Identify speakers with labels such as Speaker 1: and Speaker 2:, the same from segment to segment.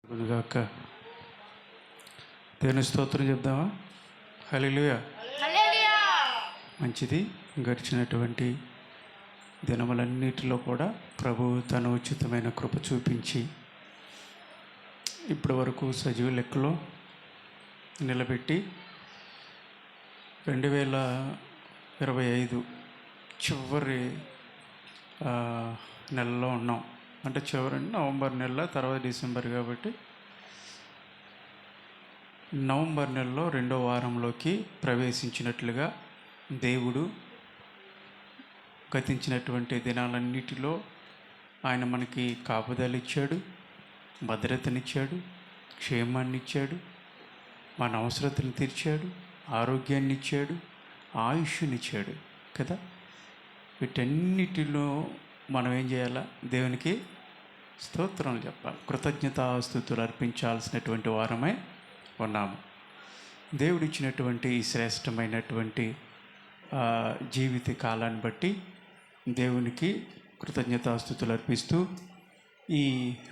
Speaker 1: గునుగాక దేవుని స్తోత్రం చెప్దామా? హల్లెలూయా. మంచిది. గడిచినటువంటి దినములన్నిటిలో కూడా ప్రభువు తన ఉచితమైన కృప చూపించి ఇప్పటి వరకు సజీవ లెక్కలో నిలబెట్టి 2025 చివరి నెలలో ఉన్నాం. అంటే చివరి నవంబర్ నెల, తర్వాత డిసెంబర్, కాబట్టి నవంబర్ నెలలో 2వ వారంలోకి ప్రవేశించినట్లుగా దేవుడు గతించినటువంటి దినాలన్నిటిలో ఆయన మనకి కాపుదలు ఇచ్చాడు, భద్రతనిచ్చాడు, క్షేమాన్ని ఇచ్చాడు, మన అవసరతను తీర్చాడు, ఆరోగ్యాన్ని ఇచ్చాడు, ఆయుష్నిచ్చాడు కదా. వీటన్నిటిలో మనం ఏం చేయాలా? దేవునికి స్తోత్రం చెప్పాలి, కృతజ్ఞతాస్తుతులు అర్పించాల్సినటువంటి వారమై ఉన్నాము. దేవుడిచ్చినటువంటి ఈ శ్రేష్టమైనటువంటి జీవిత కాలాన్ని బట్టి దేవునికి కృతజ్ఞతాస్తుతులు అర్పిస్తూ ఈ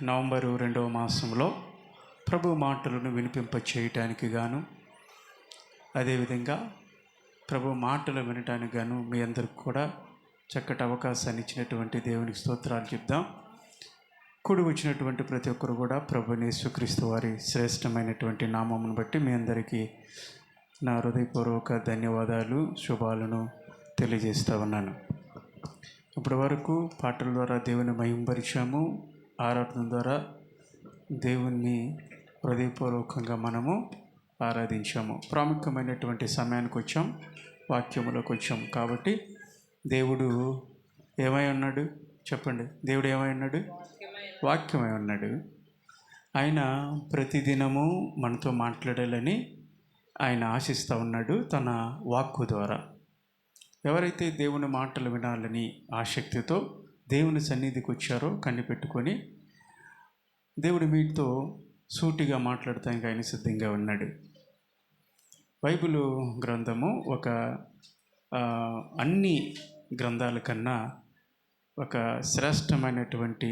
Speaker 1: నవంబరు 2వ మాసంలో ప్రభు మాటలను వినిపింప చేయటానికి గాను, అదేవిధంగా ప్రభు మాటలు వినటానికి గాను మీ అందరికి కూడా చక్కటి అవకాశాన్ని ఇచ్చినటువంటి దేవునికి స్తోత్రాలు చెప్దాం. కూడి వచ్చినటువంటి ప్రతి ఒక్కరు కూడా ప్రభువైన యేసుక్రీస్తు వారి శ్రేష్టమైనటువంటి నామమును బట్టి మీ అందరికీ నా హృదయపూర్వక ధన్యవాదాలు, శుభాలను తెలియజేస్తూ ఉన్నాను. ఇప్పటి వరకు పాటల ద్వారా దేవుని మహింపరిచాము, ఆరాధన ద్వారా దేవుణ్ణి హృదయపూర్వకంగా మనము ఆరాధించాము. ప్రాముఖ్యమైనటువంటి సమయానికి వచ్చాం, వాక్యములోకి వచ్చాం. కాబట్టి దేవుడు ఏమై ఉన్నాడు చెప్పండి? దేవుడు ఏమై ఉన్నాడు? వాక్యమై ఉన్నాడు. ఆయన ప్రతిదినము మనతో మాట్లాడాలని ఆయన ఆశిస్తూ ఉన్నాడు తన వాక్కు ద్వారా. ఎవరైతే దేవుని మాటలు వినాలని ఆసక్తితో దేవుని సన్నిధికి వచ్చారో కనిపెట్టుకొని దేవుడు మీతో సూటిగా మాట్లాడటానికి ఆయన సిద్ధంగా ఉన్నాడు. బైబిలు గ్రంథము ఒక అన్ని గ్రంథాల కన్నా ఒక శ్రేష్టమైనటువంటి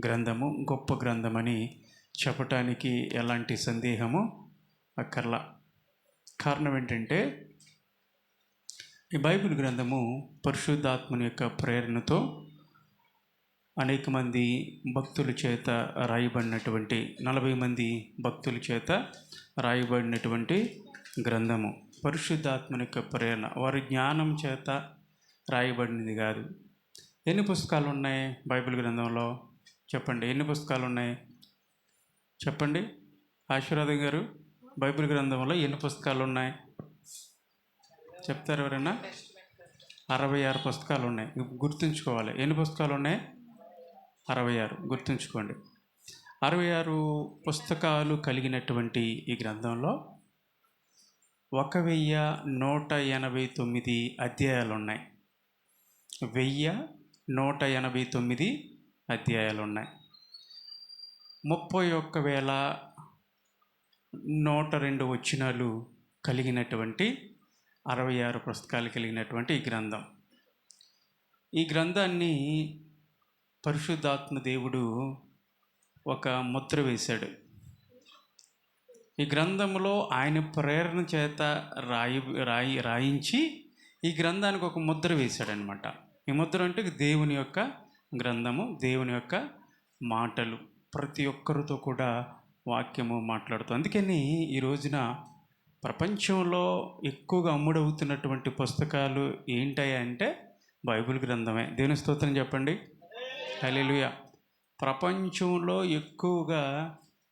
Speaker 1: గ్రంథము, గొప్ప గ్రంథమని చెప్పటానికి ఎలాంటి సందేహము అక్కర్లా. కారణం ఏంటంటే ఈ బైబిల్ గ్రంథము పరిశుద్ధాత్మని యొక్క ప్రేరణతో అనేక మంది భక్తుల చేత రాయబడినటువంటి 40 మంది భక్తుల చేత రాయబడినటువంటి గ్రంథము. పరిశుద్ధాత్మని యొక్క ప్రేరణ, వారి జ్ఞానం చేత రాయబడినది కాదు. ఎన్ని పుస్తకాలు ఉన్నాయి బైబిల్ గ్రంథంలో? చెప్పండి, ఎన్ని పుస్తకాలు ఉన్నాయి? చెప్పండి ఆశీర్వాదం గారు, బైబిల్ గ్రంథంలో ఎన్ని పుస్తకాలు ఉన్నాయి చెప్తారు ఎవరైనా? 66 పుస్తకాలు ఉన్నాయి. గుర్తుంచుకోవాలి. ఎన్ని పుస్తకాలు ఉన్నాయి? 66. గుర్తుంచుకోండి. 66 పుస్తకాలు కలిగినటువంటి ఈ గ్రంథంలో 1189 అధ్యాయాలు ఉన్నాయి. 1189 అధ్యాయాలు ఉన్నాయి. 31,102 వచనాలు కలిగినటువంటి 66 పుస్తకాలు కలిగినటువంటి ఈ గ్రంథం. ఈ గ్రంథాన్ని పరిశుద్ధాత్మ దేవుడు ఒక ముద్ర వేశాడు. ఈ గ్రంథంలో ఆయన ప్రేరణ చేత రాయించి ఈ గ్రంథానికి ఒక ముద్ర వేశాడనమాట. ఈ ముద్ర అంటే దేవుని యొక్క గ్రంథము, దేవుని యొక్క మాటలు, ప్రతి ఒక్కరితో కూడా వాక్యము మాట్లాడుతుంది. అందుకని ఈ రోజున ప్రపంచంలో ఎక్కువగా అమ్ముడవుతున్నటువంటి పుస్తకాలు ఏంటయ్యా అంటే బైబిల్ గ్రంథమే. దేవుని స్తోత్రం చెప్పండి. హల్లెలూయా. ప్రపంచంలో ఎక్కువగా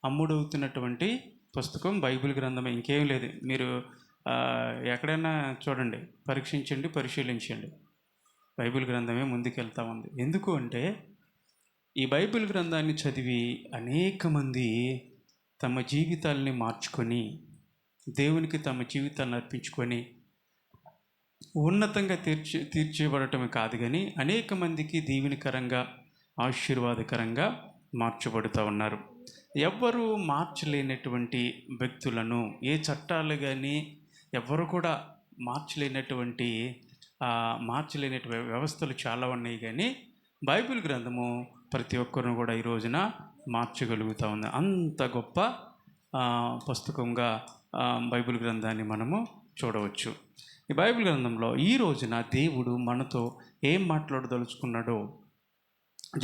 Speaker 1: అమ్ముడవుతున్నటువంటి పుస్తకం బైబిల్ గ్రంథమే, ఇంకేం లేదు. మీరు ఎక్కడైనా చూడండి, పరీక్షించండి, పరిశీలించండి, బైబిల్ గ్రంథమే ముందుకెళ్తా ఉంది. ఎందుకు అంటే ఈ బైబిల్ గ్రంథాన్ని చదివి అనేక మంది తమ జీవితాలని మార్చుకొని దేవునికి తమ జీవితాలను అర్పించుకొని ఉన్నతంగా తీర్చబడటమే కాదు కానీ అనేక మందికి దీవెనకరంగా, ఆశీర్వాదకరంగా మార్చబడుతూ ఉన్నారు. ఎవ్వరూ మార్చలేనటువంటి వ్యక్తులను, ఏ చట్టాలు కానీ ఎవ్వరు కూడా మార్చలేనటువంటి వ్యవస్థలు చాలా ఉన్నాయి. కానీ బైబిల్ గ్రంథము ప్రతి ఒక్కరిని కూడా ఈ రోజున మార్చగలుగుతూ ఉంది. అంత గొప్ప పుస్తకంగా బైబిల్ గ్రంథాన్ని మనము చూడవచ్చు. ఈ బైబిల్ గ్రంథంలో ఈ రోజున దేవుడు మనతో ఏం మాట్లాడదలుచుకున్నాడో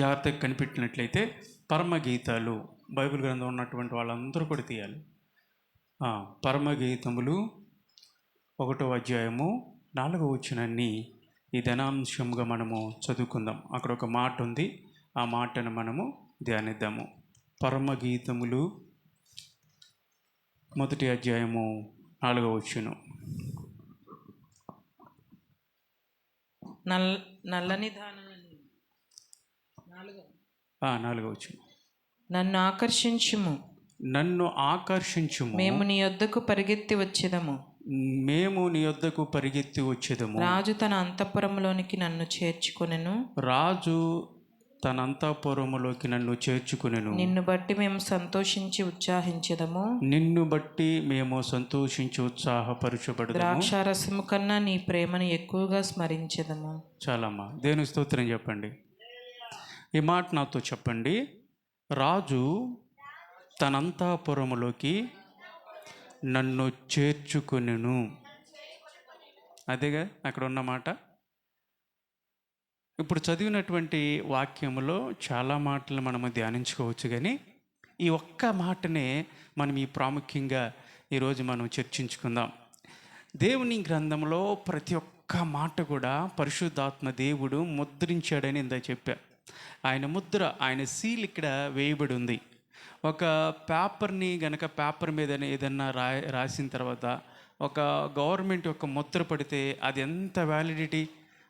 Speaker 1: జాగ్రత్తగా కనిపెట్టినట్లయితే పరమగీతాలు బైబిల్ గ్రంథం ఉన్నటువంటి వాళ్ళందరూ కూడా తీయాలి. పరమగీతములు 1వ అధ్యాయము 4వ వచనాన్ని ఈ ధనాంశంగా మనము చదువుకుందాం. అక్కడ ఒక మాట ఉంది, ఆ మాటను మనము ధ్యానిద్దాము. పరమగీతములు 1వ అధ్యాయము 4వ వచనం.
Speaker 2: నల్లని
Speaker 1: 4వ వచనం.
Speaker 2: నన్ను ఆకర్షించుము, మేము నీ యొద్దకు పరిగెత్తి వచ్చేదము. రాజు తన అంతఃపురములోనికి నన్ను చేర్చుకొనెను. నిన్ను బట్టి మేము సంతోషించి ఉత్సాహపరచబడెదము. ద్రాక్షారసము కన్నా నీ ప్రేమను ఎక్కువగా స్మరించెదము.
Speaker 1: చాలమ్మా, దేవుని స్తోత్రం చెప్పండి. ఈ మాట నాతో చెప్పండి. రాజు తన అంతఃపురములోకి నన్ను చేర్చుకొనెను. అదేగా అక్కడ ఉన్న మాట. ఇప్పుడు చదివినటువంటి వాక్యములో చాలా మాటలు మనము ధ్యానించుకోవచ్చు, కానీ ఈ ఒక్క మాటనే మనం ఈ ప్రాముఖ్యంగా ఈరోజు మనం చర్చించుకుందాం. దేవుని గ్రంథంలో ప్రతి ఒక్క మాట కూడా పరిశుద్ధాత్మ దేవుడు ముద్రించాడని ఇందా చెప్పా. ఆయన ముద్ర, ఆయన సీల్ ఇక్కడ వేయబడి ఉంది. ఒక పేపర్ని గనక పేపర్ మీద ఏదన్నా రాసిన తర్వాత ఒక గవర్నమెంట్ యొక్క ముద్ర పడితే అది ఎంత వ్యాలిడిటీ.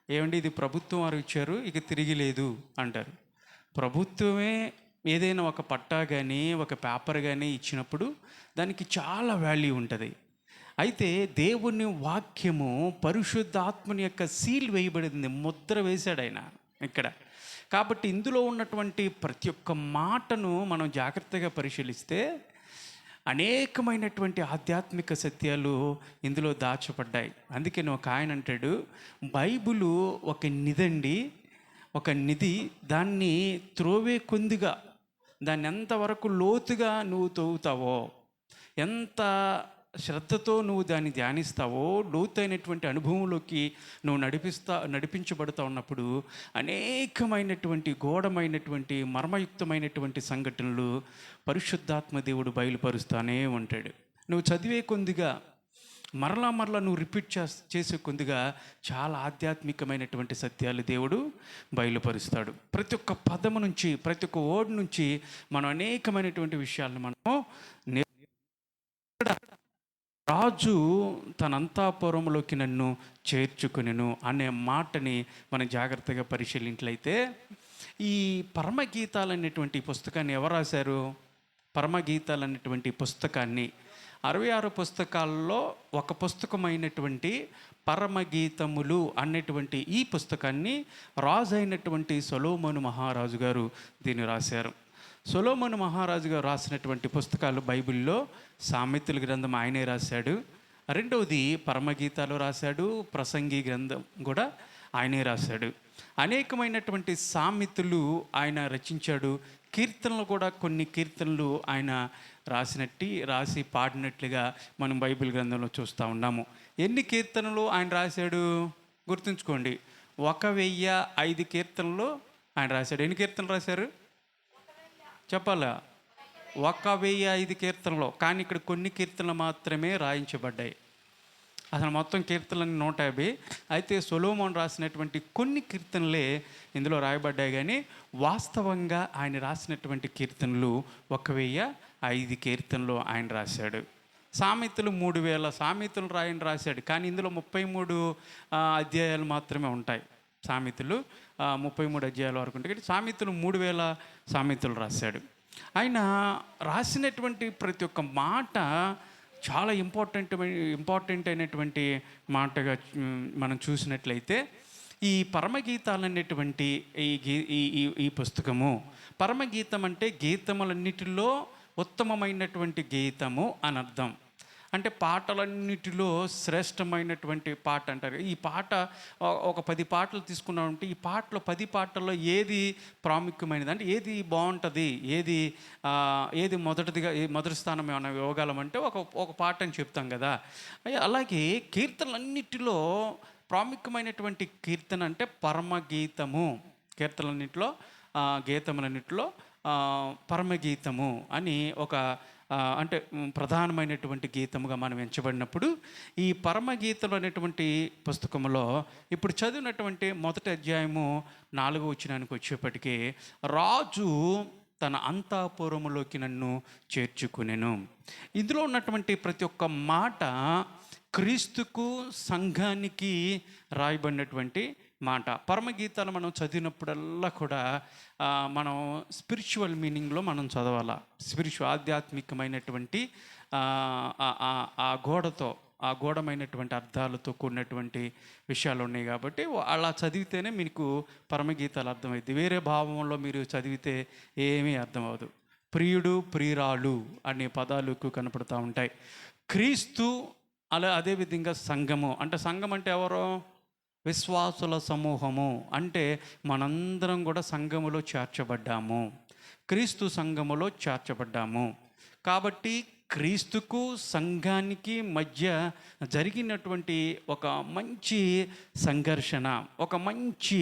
Speaker 1: ఏమండి, ఇది ప్రభుత్వం వారు ఇచ్చారు, ఇక తిరిగి లేదు అంటారు. ప్రభుత్వమే ఏదైనా ఒక పట్టా కానీ ఒక పేపర్ కానీ ఇచ్చినప్పుడు దానికి చాలా వాల్యూ ఉంటుంది. అయితే దేవుని వాక్యము పరిశుద్ధాత్మని యొక్క సీల్ వేయబడింది, ముద్ర వేశాడు ఆయన ఇక్కడ. కాబట్టి ఇందులో ఉన్నటువంటి ప్రతి ఒక్క మాటను మనం జాగ్రత్తగా పరిశీలిస్తే అనేకమైనటువంటి ఆధ్యాత్మిక సత్యాలు ఇందులో దాచబడ్డాయి. అందుకే ఒక ఆయన అంటాడు, బైబిలు ఒక నిధండి, ఒక నిధి. దాన్ని త్రోవే కొద్దిగా, దాన్ని ఎంతవరకు లోతుగా నువ్వు తవ్వుతావో, ఎంత శ్రద్ధతో నువ్వు దాన్ని ధ్యానిస్తావో, లోతైనటువంటి అనుభవంలోకి నువ్వు నడిపించబడుతూ ఉన్నప్పుడు అనేకమైనటువంటి ఘోరమైనటువంటి మర్మయుక్తమైనటువంటి సంఘటనలు పరిశుద్ధాత్మ దేవుడు బయలుపరుస్తూనే ఉంటాడు. నువ్వు చదివే కొద్దిగా, మరలా నువ్వు రిపీట్ చేసే కొద్దిగా చాలా ఆధ్యాత్మికమైనటువంటి సత్యాలు దేవుడు బయలుపరుస్తాడు. ప్రతి ఒక్క పదము నుంచి, ప్రతి ఒక్క వర్డ్ నుంచి మనం అనేకమైనటువంటి విషయాలను మనము రాజు తన అంతఃపురములోకి నన్ను చేర్చుకొనెను అనే మాటని మనం జాగ్రత్తగా పరిశీలించినట్లయితే, ఈ పరమగీతాలు అనేటువంటి పుస్తకాన్ని ఎవరు రాశారు? పరమగీతాలు అనేటువంటి పుస్తకాన్ని 66 పుస్తకాల్లో ఒక పుస్తకమైనటువంటి పరమగీతములు అనేటువంటి ఈ పుస్తకాన్ని రాజు అయినటువంటి సొలొమోను మహారాజు గారు దీన్ని రాశారు. సొలొమోను మహారాజు గారు రాసినటువంటి పుస్తకాలు బైబిల్లో సామెతల గ్రంథం ఆయనే రాశాడు, రెండవది పరమగీతాలు రాశాడు, ప్రసంగి గ్రంథం కూడా ఆయనే రాశాడు. అనేకమైనటువంటి సామెతలు ఆయన రచించాడు. కీర్తనలు కూడా కొన్ని కీర్తనలు ఆయన రాసి పాడినట్లుగా మనం బైబిల్ గ్రంథంలో చూస్తూ ఉన్నాము. ఎన్ని కీర్తనలు ఆయన రాశాడు గుర్తుంచుకోండి. 1005 కీర్తనలు ఆయన రాశాడు. ఎన్ని కీర్తనలు రాశారు చెప్పాలా? 1005 కీర్తనలు. కానీ ఇక్కడ కొన్ని కీర్తనలు మాత్రమే రాయించబడ్డాయి. అసలు మొత్తం కీర్తనలు 150. అయితే సొలొమోను రాసినటువంటి కొన్ని కీర్తనలే ఇందులో రాయబడ్డాయి, కానీ వాస్తవంగా ఆయన రాసినటువంటి కీర్తనలు 1005 కీర్తనలు ఆయన రాశాడు. సామెతలు 3000 సామెతలు రాశాడు, కానీ ఇందులో 33 అధ్యాయాలు మాత్రమే ఉంటాయి. సామెతలు 33 అధ్యాయాల వరకు ఉంటాయి. సామెతలు 3000 సామెతలు రాశాడు. ఆయన రాసినటువంటి ప్రతి ఒక్క మాట చాలా ఇంపార్టెంట్ అయినటువంటి మాటగా మనం చూసినట్లయితే, ఈ పరమగీతాలు అనేటువంటి ఈ పుస్తకము, పరమగీతం అంటే గీతములన్నిటిలో ఉత్తమమైనటువంటి గీతము అని అర్థం. అంటే పాటలన్నిటిలో శ్రేష్టమైనటువంటి పాట అంటారు. ఈ పాట ఒక 10 పాటలు తీసుకున్నామంటే ఈ పాటలో 10 పాటల్లో ఏది ప్రాముఖ్యమైనది, అంటే ఏది బాగుంటుంది, ఏది మొదటి స్థానం ఏమైనా ఇవ్వగలమంటే ఒక పాట అని చెప్తాం కదా. అలాగే కీర్తనలన్నిటిలో ప్రాముఖ్యమైనటువంటి కీర్తన అంటే పరమగీతము. కీర్తనలన్నింటిలో గీతములన్నింటిలో పరమగీతము అని అంటే ప్రధానమైనటువంటి గీతముగా మనం ఎంచబడినప్పుడు, ఈ పరమగీతలు అనేటువంటి పుస్తకంలో ఇప్పుడు చదివినటువంటి మొదటి అధ్యాయము 4వ వచనానికి వచ్చేప్పటికీ, రాజు తన అంతఃపురములోకి నన్ను చేర్చుకునెను. ఇందులో ఉన్నటువంటి ప్రతి ఒక్క మాట క్రీస్తుకు, సంఘానికి రాయబడినటువంటి మాట. పరమగీతాలు మనం చదివినప్పుడల్లా కూడా మనం స్పిరిచువల్ మీనింగ్లో మనం చదవాలా. ఆధ్యాత్మికమైనటువంటి ఆ గూఢమైనటువంటి అర్థాలతో కూడినటువంటి విషయాలు ఉన్నాయి కాబట్టి అలా చదివితేనే మీకు పరమగీతాలు అర్థమైంది. వేరే భావంలో మీరు చదివితే ఏమీ అర్థం అవ్వదు. ప్రియుడు, ప్రియురాలు అనే పదాలు ఎక్కువ కనపడుతూ ఉంటాయి. క్రీస్తు, అదేవిధంగా సంఘము. అంటే సంఘం అంటే ఎవరో? విశ్వాసుల సమూహము. అంటే మనందరం కూడా సంఘములో చేర్చబడ్డాము, క్రీస్తు సంఘములో చేర్చబడ్డాము. కాబట్టి క్రీస్తుకు, సంఘానికి మధ్య జరిగినటువంటి ఒక మంచి సంఘర్షణ, ఒక మంచి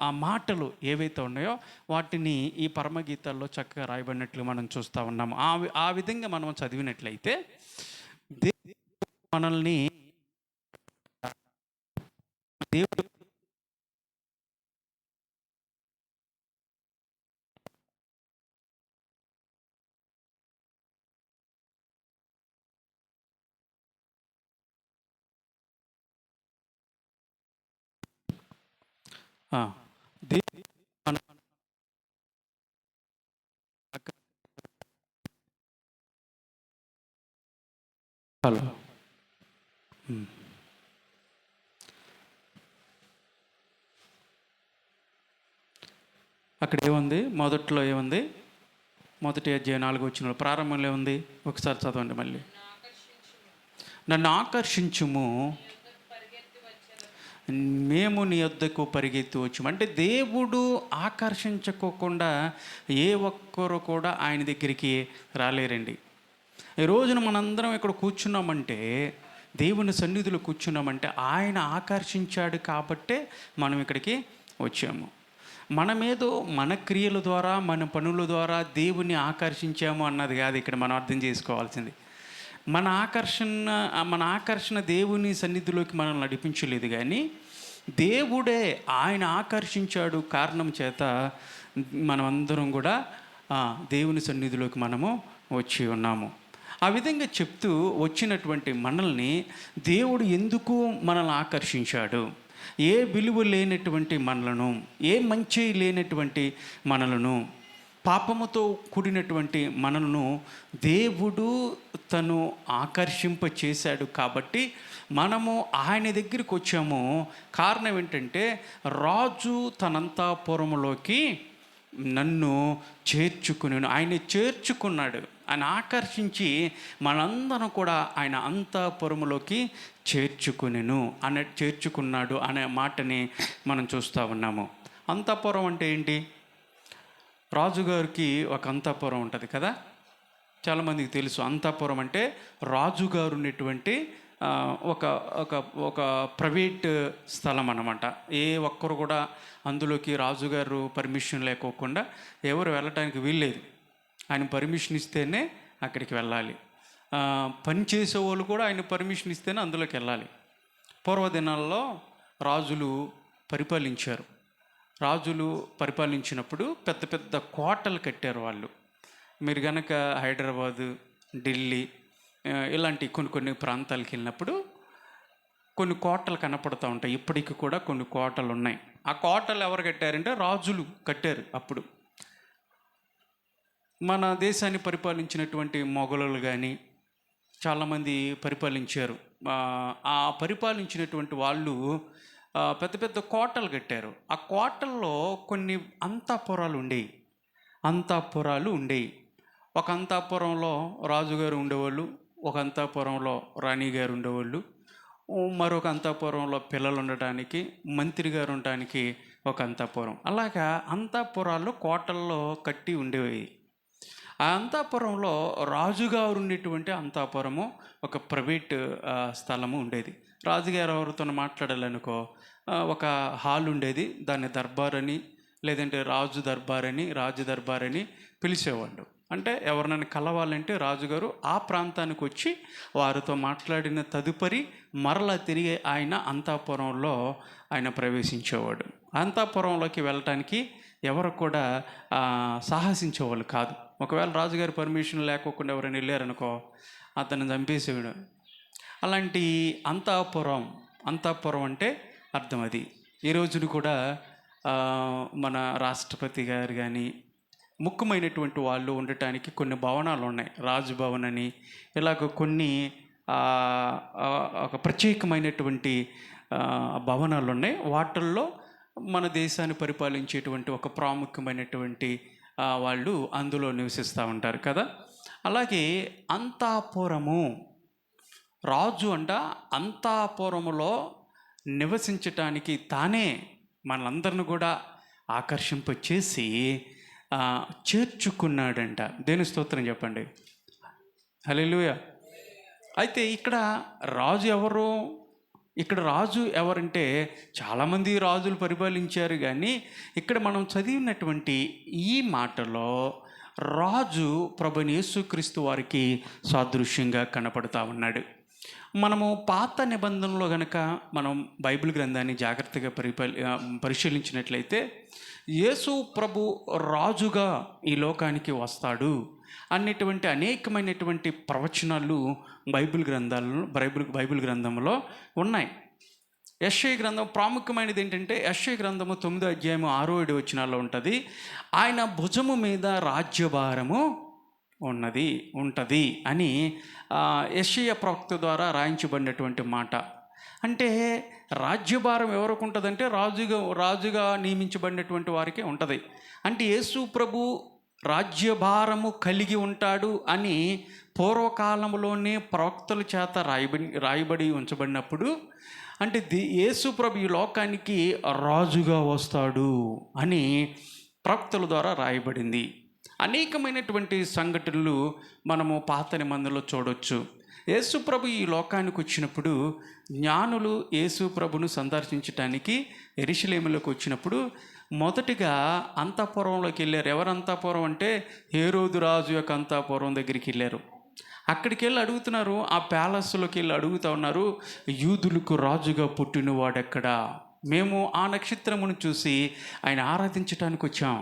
Speaker 1: ఆ మాటలు ఏవైతే ఉన్నాయో వాటిని ఈ పరమగీతాల్లో చక్కగా రాయబడినట్లు మనం చూస్తూ ఉన్నాము. ఆ విధంగా మనం చదివినట్లయితే మనల్ని దేవుడు హలో, అక్కడ ఏముంది? మొదట్లో ఏముంది? మొదటి అధ్యాయం 4వ వచనంలో ప్రారంభంలో ఏముంది? ఒకసారి చదవండి మళ్ళీ. నన్ను ఆకర్షించుము, మేము నీ యొద్దకు పరిగెత్తి వచ్చాము. అంటే దేవుడు ఆకర్షించుకోకుండా ఏ ఒక్కరు కూడా ఆయన దగ్గరికి రాలేరండి. ఈ రోజున మనందరం ఇక్కడ కూర్చున్నామంటే, దేవుని సన్నిధిలో కూర్చున్నామంటే ఆయన ఆకర్షించాడు కాబట్టే మనం ఇక్కడికి వచ్చాము. మనమేదో మన క్రియల ద్వారా, మన పనుల ద్వారా దేవుని ఆకర్షించాము అన్నది కాదు ఇక్కడ మనం అర్థం చేసుకోవాల్సింది. మన ఆకర్షణ దేవుని సన్నిధిలోకి మనల్ని నడిపించలేదు, కానీ దేవుడే ఆయన ఆకర్షించాడు కారణం చేత మనమందరం కూడా దేవుని సన్నిధిలోకి మనము వచ్చి ఉన్నాము. ఆ విధంగా చెప్తూ వచ్చినటువంటి మనల్ని దేవుడు ఎందుకు మనల్ని ఆకర్షించాడు, ఏ విలువ లేనటువంటి మనలను, ఏ మంచి లేనటువంటి మనలను, పాపముతో కూడినటువంటి మనలను దేవుడు తను ఆకర్షింప చేశాడు కాబట్టి మనము ఆయన దగ్గరికి వచ్చాము. కారణం ఏంటంటే, రాజు తనంతఃపురములోకి నన్ను చేర్చుకుని, ఆయన చేర్చుకున్నాడు, ఆయన ఆకర్షించి మనందరం కూడా ఆయన అంతఃపురములోకి చేర్చుకున్నాడు అనే మాటని మనం చూస్తూ ఉన్నాము. అంతఃపురం అంటే ఏంటి? రాజుగారికి ఒక అంతఃపురం ఉంటుంది కదా, చాలామందికి తెలుసు. అంతఃపురం అంటే రాజుగారు ఉన్నటువంటి ఒక ఒక ఒక ప్రైవేట్ స్థలం అన్నమాట. ఏ ఒక్కరు కూడా అందులోకి రాజుగారు పర్మిషన్ లేకోకుండా ఎవరు వెళ్ళటానికి వీల్లేదు. ఆయన పర్మిషన్ ఇస్తేనే అక్కడికి వెళ్ళాలి. పని చేసేవాళ్ళు కూడా ఆయన పర్మిషన్ ఇస్తేనే అందులోకి వెళ్ళాలి. పూర్వదినాల్లో రాజులు పరిపాలించినప్పుడు పెద్ద పెద్ద కోటలు కట్టారు వాళ్ళు. మీరు కనుక హైదరాబాదు, ఢిల్లీ ఇలాంటి కొన్ని ప్రాంతాలకు వెళ్ళినప్పుడు కొన్ని కోటలు కనపడుతూ ఉంటాయి. ఇప్పటికి కూడా కొన్ని కోటలు ఉన్నాయి. ఆ కోటలు ఎవరు కట్టారంటే రాజులు కట్టారు. అప్పుడు మన దేశాన్ని పరిపాలించినటువంటి మొఘలులు కానీ చాలామంది పరిపాలించారు. ఆ పరిపాలించినటువంటి వాళ్ళు పెద్ద పెద్ద కోటలు కట్టారు. ఆ కోటల్లో కొన్ని అంతఃపురాలు ఉండేవి. ఒక అంతఃపురంలో రాజుగారు ఉండేవాళ్ళు, ఒక అంతఃపురంలో రాణి గారు ఉండేవాళ్ళు, మరొక అంతఃపురంలో పిల్లలు ఉండటానికి, మంత్రి గారు ఉండటానికి ఒక అంతఃపురం. అలాగా అంతఃపురాలు కోటల్లో కట్టి ఉండేవి. ఆ అంతఃపురంలో రాజుగారు ఉండేటువంటి అంతఃపురము ఒక ప్రైవేట్ స్థలము ఉండేది. రాజుగారు ఎవరితో మాట్లాడాలనుకో ఒక హాల్ ఉండేది, దాన్ని దర్బార్ అని, లేదంటే రాజు దర్బార్ అని పిలిచేవాళ్ళు. అంటే ఎవరినైనా కలవాలంటే రాజుగారు ఆ ప్రాంతానికి వచ్చి వారితో మాట్లాడిన తదుపరి మరలా తిరిగి ఆయన అంతఃపురంలో ఆయన ప్రవేశించేవాడు. అంతఃపురంలోకి వెళ్ళటానికి ఎవరు కూడా సాహసించేవాళ్ళు కాదు. ఒకవేళ రాజుగారి పర్మిషన్ లేకోకుండా ఎవరైనా వెళ్ళారనుకో అతన్ని చంపేసేవాడు. అలాంటి అంతఃపురం అంటే అర్థం అది. ఈ రోజును కూడా మన రాష్ట్రపతి గారు కానీ ముఖ్యమైనటువంటి వాళ్ళు ఉండటానికి కొన్ని భవనాలు ఉన్నాయి. రాజ్భవన్ అని ఇలాగ కొన్ని ఒక ప్రత్యేకమైనటువంటి భవనాలు ఉన్నాయి. వాటిల్లో మన దేశాన్ని పరిపాలించేటువంటి ఒక ప్రాముఖ్యమైనటువంటి వాళ్ళు అందులో నివసిస్తూ ఉంటారు కదా. అలాగే అంతఃపురము, రాజు అంతఃపురములో నివసించటానికి తానే మనందరిని కూడా ఆకర్షింపచేసి చేర్చుకున్నాడంట. దేని స్తోత్రం చెప్పండి, హల్లెలూయా. అయితే ఇక్కడ రాజు ఎవరంటే చాలామంది రాజులు పరిపాలించారు, కానీ ఇక్కడ మనం చదివినటువంటి ఈ మాటలో రాజు ప్రభువైన యేసుక్రీస్తు వారికి సాదృశ్యంగా కనపడుతూ ఉన్నాడు. మనము పాత నిబంధనలో కనుక మనం బైబిల్ గ్రంథాన్ని జాగ్రత్తగా పరిశీలించినట్లయితే యేసు ప్రభు రాజుగా ఈ లోకానికి వస్తాడు అనేటువంటి అనేకమైనటువంటి ప్రవచనాలు బైబిల్ గ్రంథంలో ఉన్నాయి. యెషయా గ్రంథం ప్రాముఖ్యమైనది ఏంటంటే యెషయా గ్రంథము 9వ అధ్యాయము 6వ వచనాల్లో ఉంటుంది, ఆయన భుజము మీద రాజ్యభారము ఉంటుంది అని యెషయా ప్రవక్త ద్వారా రాయించబడినటువంటి మాట. అంటే రాజ్యభారం ఎవరికి ఉంటుందంటే రాజుగా నియమించబడినటువంటి వారికే ఉంటుంది. అంటే యేసు ప్రభు రాజ్యభారము కలిగి ఉంటాడు అని పూర్వకాలంలోనే ప్రవక్తల చేత రాయబడి ఉంచబడినప్పుడు, అంటే యేసు ప్రభు ఈ లోకానికి రాజుగా వస్తాడు అని ప్రవక్తల ద్వారా రాయబడింది. అనేకమైనటువంటి సంఘటనలు మనము పాత నిబంధనలో చూడవచ్చు. యేసు ప్రభు ఈ లోకానికి వచ్చినప్పుడు జ్ఞానులు యేసు ప్రభును సందర్శించడానికి యెరూషలేములోకి వచ్చినప్పుడు మొదటిగా అంతఃపురంలోకి వెళ్ళారు. ఎవరు అంతఃపురం అంటే హేరోదు రాజు యొక్క అంతఃపురం దగ్గరికి వెళ్ళారు. అక్కడికి వెళ్ళి అడుగుతున్నారు, ఆ ప్యాలెస్లోకి వెళ్ళి అడుగుతూ ఉన్నారు, యూదులకు రాజుగా పుట్టినవాడెక్కడా? మేము ఆ నక్షత్రమును చూసి ఆయన ఆరాధించడానికి వచ్చాం,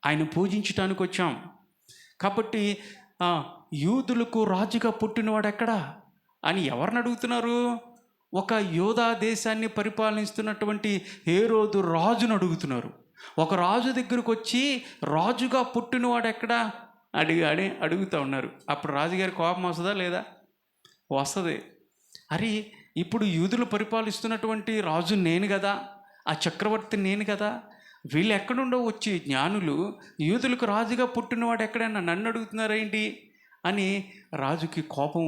Speaker 1: ఆయన పూజించడానికి వచ్చాం. కాబట్టి యూదులకు రాజుగా పుట్టినవాడు ఎక్కడా అని ఎవరిని అడుగుతున్నారు? ఒక యూదా దేశాన్ని పరిపాలిస్తున్నటువంటి హేరోదు రాజును అడుగుతున్నారు. ఒక రాజు దగ్గరకు వచ్చి రాజుగా పుట్టినవాడు ఎక్కడా అడుగుతూ ఉన్నారు. అప్పుడు రాజుగారి కోపం వస్తుందా లేదా? వస్తుంది. అరే, ఇప్పుడు యూదులు పరిపాలిస్తున్నటువంటి రాజు నేను కదా, ఆ చక్రవర్తి నేను కదా, వీళ్ళు ఎక్కడుండో వచ్చి జ్ఞానులు యూదులకు రాజుగా పుట్టినవాడు ఎక్కడైనా నన్ను అడుగుతున్నారేంటి అని రాజుకి కోపం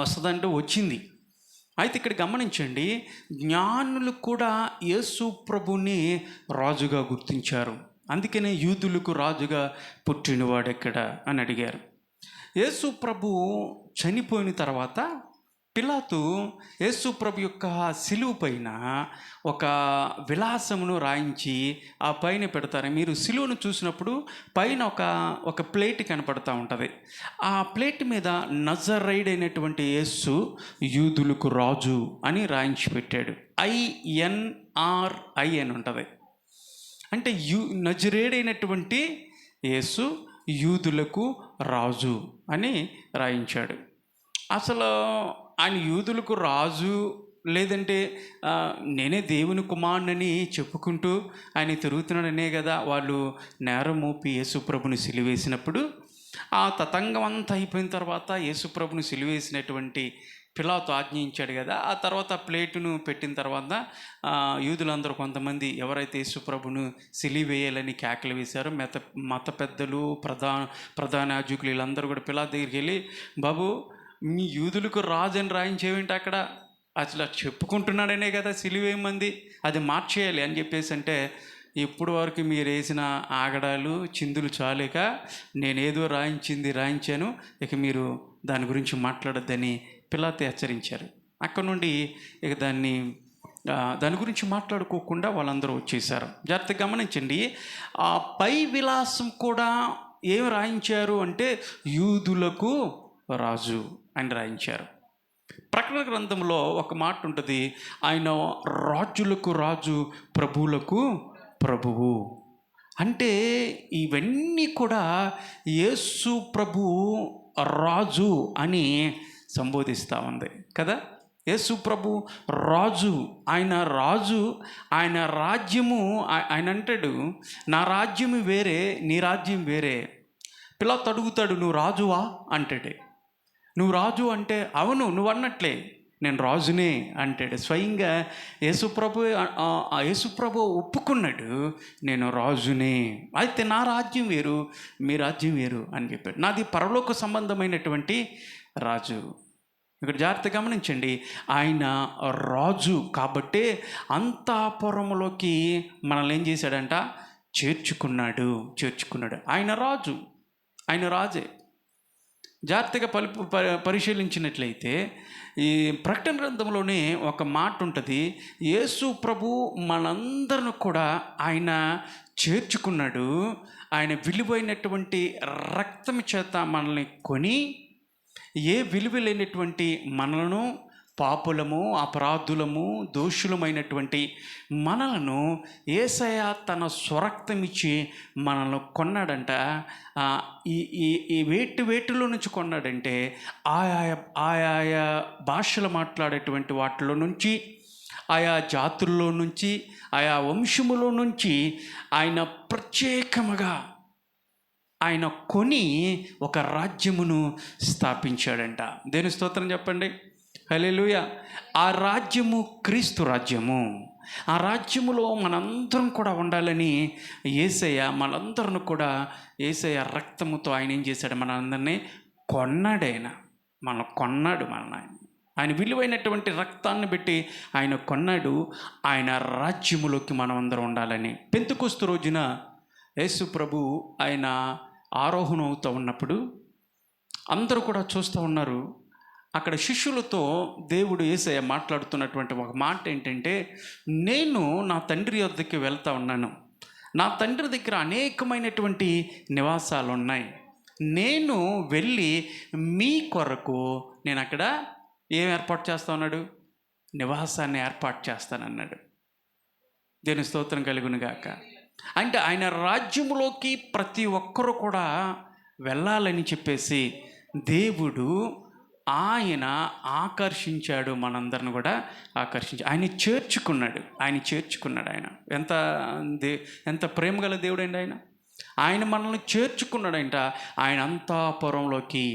Speaker 1: వస్తుందంటే వచ్చింది. అయితే ఇక్కడ గమనించండి, జ్ఞానులు కూడా యేసు ప్రభుని రాజుగా గుర్తించారు. అందుకనే యూదులకు రాజుగా పుట్టినవాడెక్కడ అని అడిగారు. యేసు ప్రభు చనిపోయిన తర్వాత పిలాతు యేసు ప్రభు యొక్క సిలువ పైన ఒక విలాసమును రాయించి ఆ పైన పెడతారు. మీరు సిలువను చూసినప్పుడు పైన ఒక ప్లేట్ కనపడుతూ ఉంటుంది. ఆ ప్లేట్ మీద నజరైడ్ అయినటువంటి యేసు యూదులకు రాజు అని రాయించి పెట్టాడు. INRI అని ఉంటుంది. అంటే నజరేడైనటువంటి యేసు యూదులకు రాజు అని రాయించాడు. అసలు ఆయన యూదులకు రాజు లేదంటే నేనే దేవుని కుమారుని చెప్పుకుంటూ ఆయన తిరుగుతున్నాడనే కదా వాళ్ళు నేరం మోపి యేసుప్రభుని సిలువేసినప్పుడు. ఆ తతంగం అంతా అయిపోయిన తర్వాత యేసుప్రభుని సిలువేసినటువంటి పిలాతు ఆజ్ఞయించాడు కదా. ఆ తర్వాత ప్లేటును పెట్టిన తర్వాత యూదులందరూ కొంతమంది ఎవరైతే యేసుప్రభును సిలువ వేయాలని కేకలు వేశారో మత పెద్దలు, ప్రధాన యాజకులు వీళ్ళందరూ కూడా పిలాతు దగ్గరికి వెళ్ళి, బాబు మీ యూదులకు రాజు అని రాయించేవేంటి అక్కడ, అసలు చెప్పుకుంటున్నాడనే కదా సిలువ వేయమంది, అది మార్చేయాలి అని చెప్పేసి అంటే, ఇప్పుడు వరకు మీరు వేసిన ఆగడాలు చిందులు చాలేక నేనేదో రాయించాను, ఇక మీరు దాని గురించి మాట్లాడొద్దని పిలాతు హెచ్చరించారు. అక్కడ నుండి ఇక దాని గురించి మాట్లాడుకోకుండా వాళ్ళందరూ వచ్చేసారు. జాగ్రత్తగా గమనించండి, ఆ పై విలాసం కూడా ఏం రాయించారు అంటే యూదులకు రాజు అని రాయించారు. ప్రకటన గ్రంథంలో ఒక మాట ఉంటుంది, ఆయన రాజులకు రాజు, ప్రభువులకు ప్రభువు. అంటే ఇవన్నీ కూడా యేసు ప్రభు రాజు అని సంబోధిస్తూ ఉంది కదా. యేసు ప్రభు రాజు, ఆయన రాజు, ఆయన రాజ్యము. ఆయన అంటాడు, నా రాజ్యము వేరే, నీ రాజ్యం వేరే. పిలాతు అడుగుతాడు, నువ్వు రాజువా అంటాడే. నువ్వు రాజు అంటే అవును నువ్వు అన్నట్లే నేను రాజునే అంటాడు. స్వయంగా యేసుప్రభు ఒప్పుకున్నాడు, నేను రాజునే, అయితే నా రాజ్యం వేరు, మీ రాజ్యం వేరు అని చెప్పాడు. నాది పరలోక సంబంధమైనటువంటి రాజు. ఇక్కడ జాగ్రత్త గమనించండి, ఆయన రాజు కాబట్టే అంతఃపురములోకి మనల్ని ఏం చేశాడంట, చేర్చుకున్నాడు. ఆయన రాజు, ఆయన రాజే. జాగ్రత్తగా పరిశీలించినట్లయితే ఈ ప్రకటన గ్రంథంలోనే ఒక మాట ఉంటుంది, యేసు ప్రభు మనందరిని కూడా ఆయన చేర్చుకున్నాడు. ఆయన విలువైనటువంటి రక్తం చేత మనల్ని కొని, ఏ విలువ లేనటువంటి మనలను, పాపులము, అపరాధులము, దోషులమైనటువంటి మనలను యేసయ్య తన స్వరక్తం ఇచ్చి మనల్ని కొన్నాడంట. ఈ వేటిలో నుంచి కొన్నాడంటే ఆయా భాషలు మాట్లాడేటువంటి వాటిలో నుంచి, ఆయా జాతుల్లో నుంచి, ఆయా వంశములో నుంచి ఆయన ప్రత్యేకముగా ఆయన కొని ఒక రాజ్యమును స్థాపించాడంట. దేని స్తోత్రం చెప్పండి, హల్లెలూయా. ఆ రాజ్యము క్రీస్తు రాజ్యము. ఆ రాజ్యములో మనందరం కూడా ఉండాలని మనందరం కూడా యేసయ్య రక్తముతో ఆయన ఏం చేశాడు, మనందరినీ కొన్నాడు. కొన్నాడు ఆయన విలువైనటువంటి రక్తాన్ని పెట్టి ఆయన కొన్నాడు. ఆయన రాజ్యములోకి మనం అందరం ఉండాలని. పెంతెకొస్తు రోజున యేసు ప్రభు ఆయన ఆరోహణం అవుతూ ఉన్నప్పుడు అందరూ కూడా చూస్తూ ఉన్నారు. అక్కడ శిష్యులతో దేవుడు యేసయ్య మాట్లాడుతున్నటువంటి ఒక మాట ఏంటంటే, నేను నా తండ్రి వద్దకి వెళ్తా ఉన్నాను, నా తండ్రి దగ్గర అనేకమైనటువంటి నివాసాలు ఉన్నాయి, నేను వెళ్ళి మీ కొరకు నేను అక్కడ ఏం ఏర్పాటు చేస్తా ఉన్నాడు, నివాసాన్ని ఏర్పాటు చేస్తానన్నాడు. దేవుని స్తోత్రం కలుగును గాక. అంటే ఆయన రాజ్యములోకి ప్రతి ఒక్కరూ కూడా వెళ్ళాలని చెప్పేసి దేవుడు ఆయన ఆకర్షించాడు, మనందరిని కూడా ఆయన చేర్చుకున్నాడు. ఆయన ఎంత ప్రేమ గల దేవుడు అండి. ఆయన మనల్ని చేర్చుకున్నాడంట. ఆయన అంతఃపురంలోకి